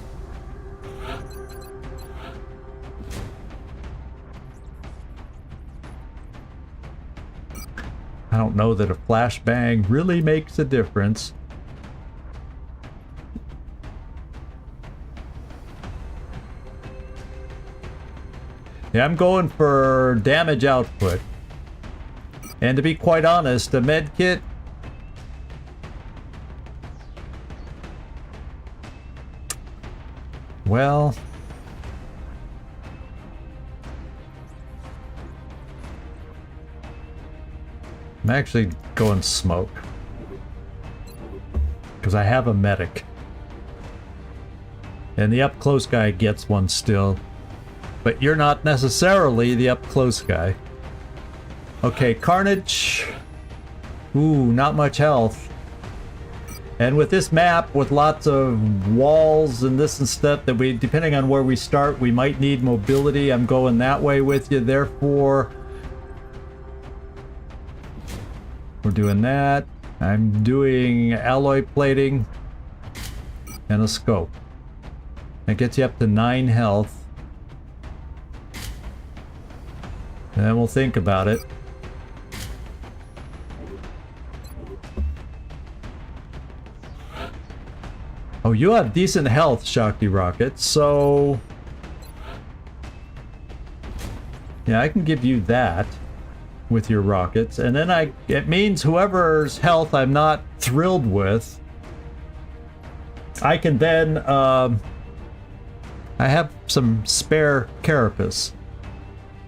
I don't know that a flashbang really makes a difference. Yeah, I'm going for damage output. And to be quite honest, a med kit... Well... I'm actually going smoke. Because I have a medic. And the up-close guy gets one still. But you're not necessarily the up-close guy. Okay, Carnage. Ooh, not much health. And with this map, with lots of walls and this and stuff, that we, depending on where we start, we might need mobility. I'm going that way with you, therefore... We're doing that. I'm doing alloy plating and a scope. That gets you up to 9 health. And then we'll think about it. Oh, you have decent health, Shakti Rocket, so... Yeah, I can give you that. With your rockets, and then it means whoever's health I'm not thrilled with, I can then I have some spare Carapace.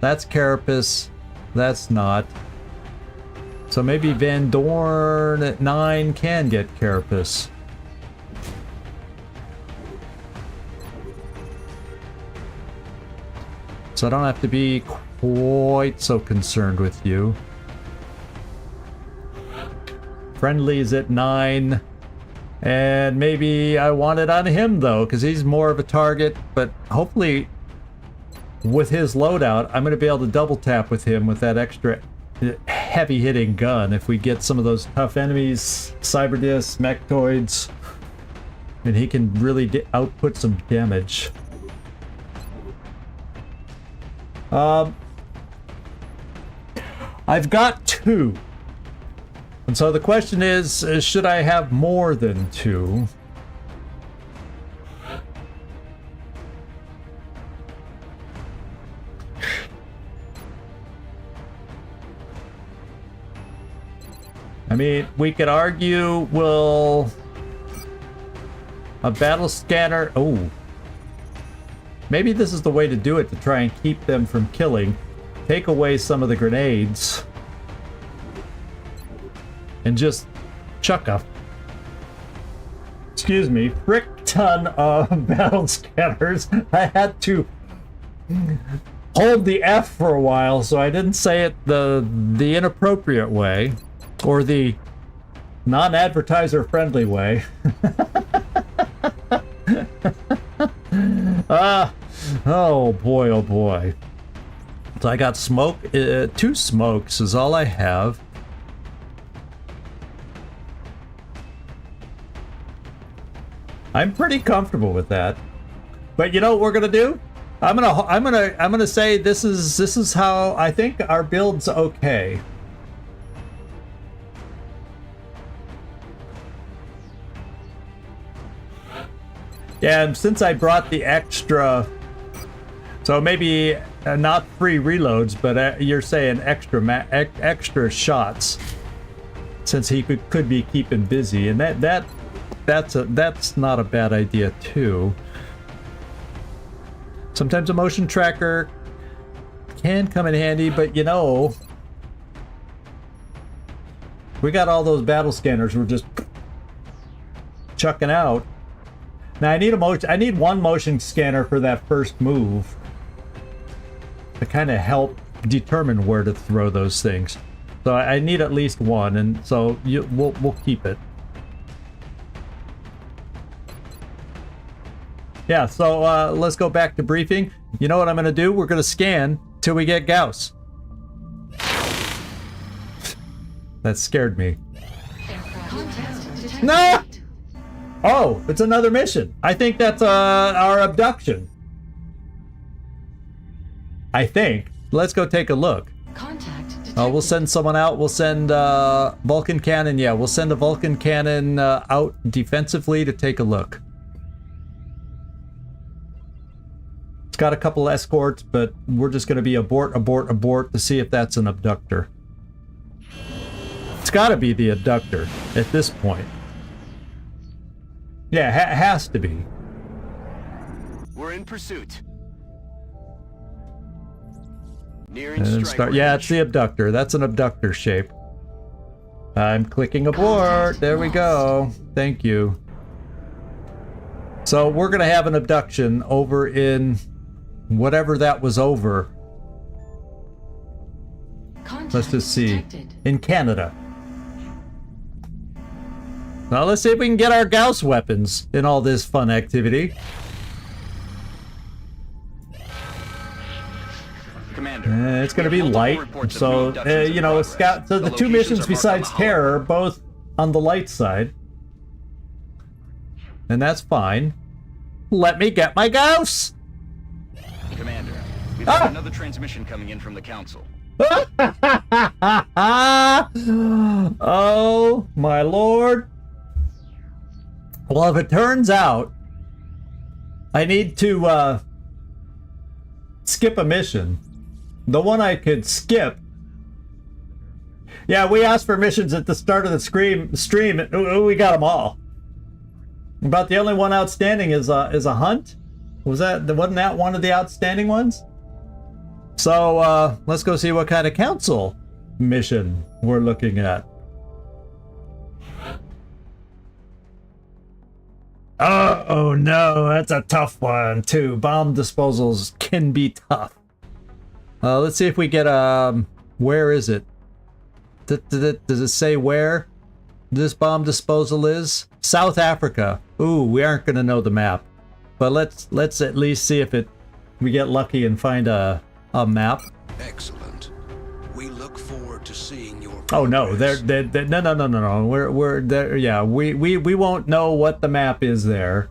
That's Carapace, that's not. So maybe Van Dorn at 9 can get Carapace. So I don't have to be quite so concerned with you. friendly is at 9. And maybe I want it on him, though, because he's more of a target. But hopefully, with his loadout, I'm going to be able to double tap with him with that extra heavy-hitting gun if we get some of those tough enemies, cyberdiscs, mechtoids, and he can really output some damage. I've got 2. And so the question is should I have more than 2? I mean, we could argue, will a battle scanner... Oh. Maybe this is the way to do it to try and keep them from killing. Take away some of the grenades. And just chuck a... Excuse me, frick ton of battle scanners. I had to hold the F for a while, so I didn't say it the inappropriate way. Or the non-advertiser friendly way. Oh boy, oh boy. So I got smoke. 2 smokes is all I have. I'm pretty comfortable with that. But you know what we're gonna do? I'm gonna say this is how I think our build's okay. Yeah, and since I brought the extra, so maybe not free reloads, but you're saying extra shots, since he could be keeping busy, and that's not a bad idea too. Sometimes a motion tracker can come in handy, but you know, we got all those battle scanners we're just chucking out. Now I need one motion scanner for that first move to kind of help determine where to throw those things. So I need at least one, and so we'll keep it. Yeah, so let's go back to briefing. You know what I'm going to do? We're going to scan till we get Gauss. That scared me. No! Oh, it's another mission. I think that's our abduction. I think. Let's go take a look. Contact detected. We'll send someone out. We'll send Vulcan Cannon. Yeah, we'll send a Vulcan Cannon out defensively to take a look. It's got a couple escorts, but we're just going to be abort to see if that's an abductor. It's got to be the abductor at this point. Yeah, has to be. We're in pursuit. Nearing And then strike yeah, range. it's the abductor. That's an abductor shape. I'm clicking abort. There we go. Thank you. So we're going to have an abduction over in whatever that was over. Contact Let's just see. detected. In Canada. Now let's see if we can get our Gauss weapons in all this fun activity. Commander, It's going to be multiple light, reports of so new abductions in you know, progress. scout. So the two locations missions are marked besides on the terror are both on the light side, and that's fine. Let me get my Gauss. hologram. Commander, we've got another transmission coming in from the council. Oh my lord. Well, if it turns out I need to skip a mission, the one I could skip. Yeah, we asked for missions at the start of the stream. We got them all. About the only one outstanding is a hunt. Wasn't that one of the outstanding ones? So let's go see what kind of council mission we're looking at. Oh no, that's a tough one too. Bomb disposals can be tough. Let's see if we get where is it? Does it say where? this bomb disposal is? South Africa. Ooh, we aren't going to know the map. But let's at least see if we get lucky and find a map. Excellent. We look forward to seeing your progress. Oh no, no. We're there. Yeah, we won't know what the map is there.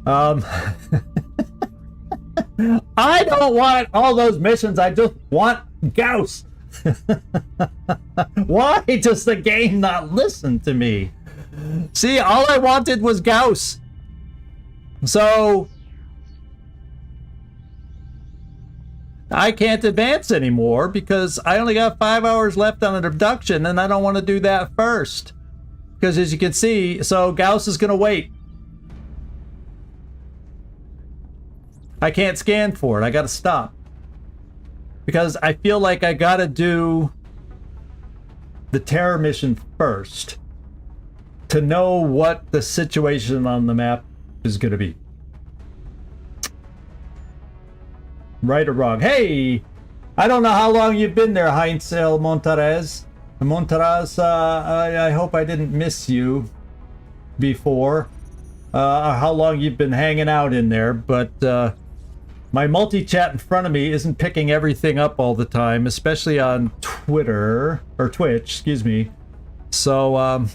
I don't want all those missions. I just want Gauss. Why does the game not listen to me? See, all I wanted was Gauss. So I can't advance anymore because I only got 5 hours left on an abduction, and I don't want to do that first. Because as you can see, so Gauss is going to wait. I can't scan for it. I got to stop. Because I feel like I got to do the terror mission first to know what the situation on the map is going to be. Right or wrong. Hey! I don't know how long you've been there, Heinz El Montaraz. Montaraz, I hope I didn't miss you before. Or how long you've been hanging out in there, but my multi-chat in front of me isn't picking everything up all the time, especially on Twitter, or Twitch, excuse me. So,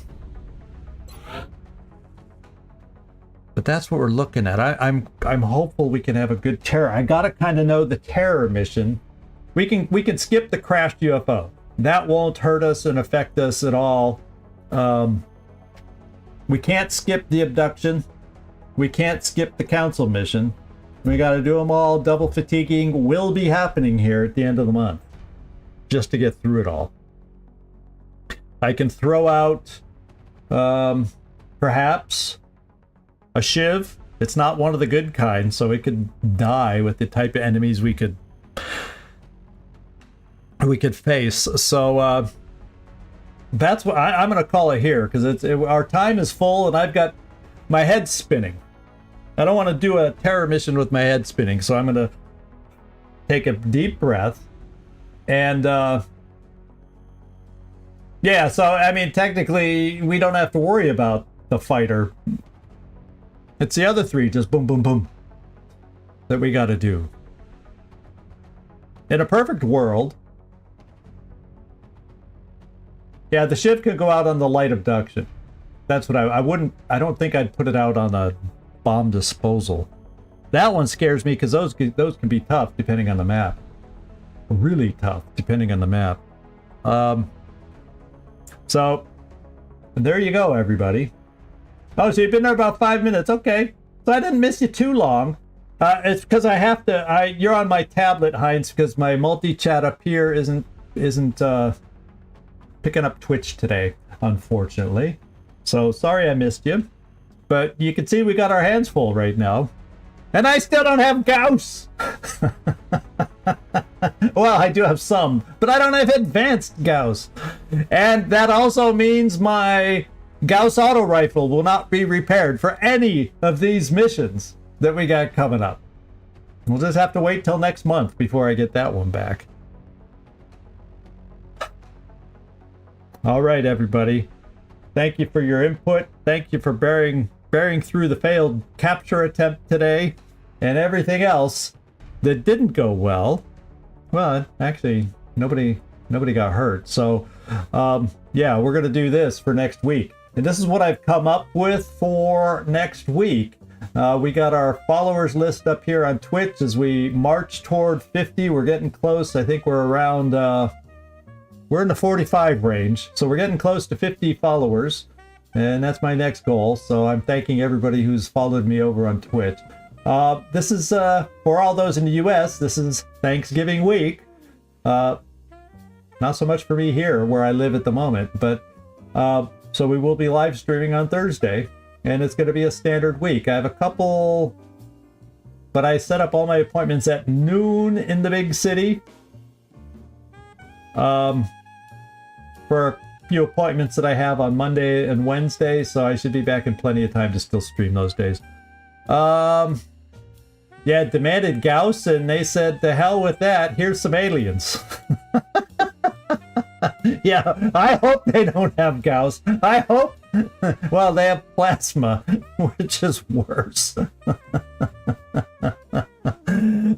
but that's what we're looking at. I'm hopeful we can have a good terror. I gotta kind of know the terror mission. We can skip the crashed UFO. That won't hurt us and affect us at all. We can't skip the abduction. We can't skip the council mission. We got to do them all. Double fatiguing will be happening here at the end of the month, just to get through it all. I can throw out, perhaps, a shiv. It's not one of the good kind, so it could die with the type of enemies we could face. So that's what I'm going to call it here, because our time is full, and I've got my head spinning. I don't want to do a terror mission with my head spinning, so I'm going to take a deep breath. And, yeah, so, I mean, technically, we don't have to worry about the fighter. It's the other three, just boom, boom, boom, that we got to do. In a perfect world, yeah, the shiv could go out on the light abduction. That's what I don't think I'd put it out on a bomb disposal. That one scares me because those can be tough depending on the map. Really tough depending on the map. So there you go, everybody. Oh, so you've been there about 5 minutes. Okay, so I didn't miss you too long. It's because I have to. You're on my tablet, Heinz, because my multi-chat up here isn't picking up Twitch today, unfortunately. So sorry I missed you. But you can see we got our hands full right now. And I still don't have Gauss! Well, I do have some, but I don't have advanced Gauss. And that also means my Gauss auto rifle will not be repaired for any of these missions that we got coming up. We'll just have to wait till next month before I get that one back. All right, everybody. Thank you for your input. Thank you for bearing through the failed capture attempt today and everything else that didn't go well. Well, actually, nobody got hurt. So, yeah, we're going to do this for next week. And this is what I've come up with for next week. We got our followers list up here on Twitch as we march toward 50. We're getting close. I think we're around, we're in the 45 range. So we're getting close to 50 followers. And that's my next goal. So I'm thanking everybody who's followed me over on Twitch. This is, for all those in the US, this is Thanksgiving week. Not so much for me here where I live at the moment, but so we will be live streaming on Thursday, and it's going to be a standard week. I have a couple, but I set up all my appointments at noon in the big city. For a few appointments that I have on Monday and Wednesday, so I should be back in plenty of time to still stream those days. Yeah, demanded Gauss, and they said, to hell with that, here's some aliens. Yeah, I hope they don't have Gauss. I hope Well, they have plasma, which is worse.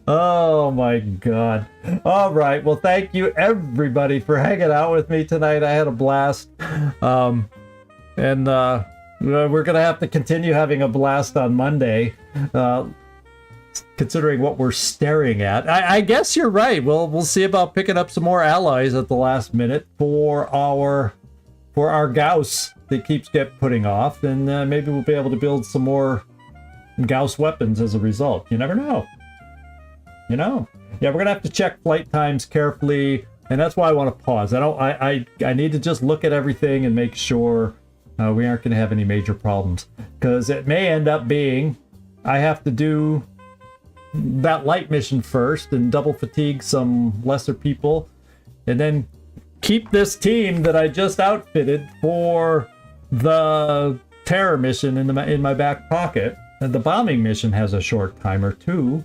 Oh my God. All right. Well, thank you everybody for hanging out with me tonight. I had a blast. We're going to have to continue having a blast on Monday, considering what we're staring at. I guess you're right. We'll see about picking up some more allies at the last minute for our Gauss that keeps putting off, and maybe we'll be able to build some more Gauss weapons as a result. You never know. You know. Yeah, we're gonna have to check flight times carefully, and that's why I want to pause. I need to just look at everything and make sure we aren't gonna have any major problems, because it may end up being I have to do that light mission first and double fatigue some lesser people, and then keep this team that I just outfitted for the terror mission in my back pocket. And the bombing mission has a short timer too.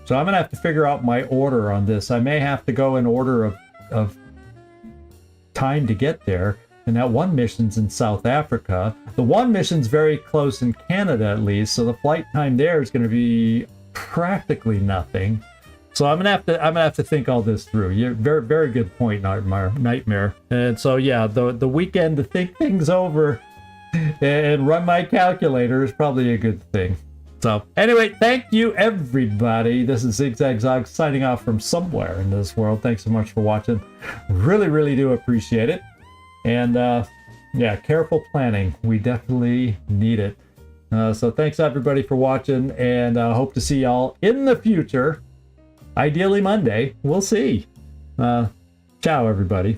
So I'm gonna have to figure out my order on this. I may have to go in order of time to get there. And that one mission's in South Africa. The one mission's very close in Canada, at least, so the flight time there is going to be practically nothing. So I'm gonna have to think all this through. You're very, very good point, Nightmare. And so yeah, the weekend to think things over and run my calculator is probably a good thing. So anyway, thank you everybody. This is Zigzag Zog signing off from somewhere in this world. Thanks so much for watching. Really, really do appreciate it. And yeah, careful planning. We definitely need it. So thanks everybody for watching, and hope to see y'all in the future. Ideally Monday. We'll see. Ciao everybody.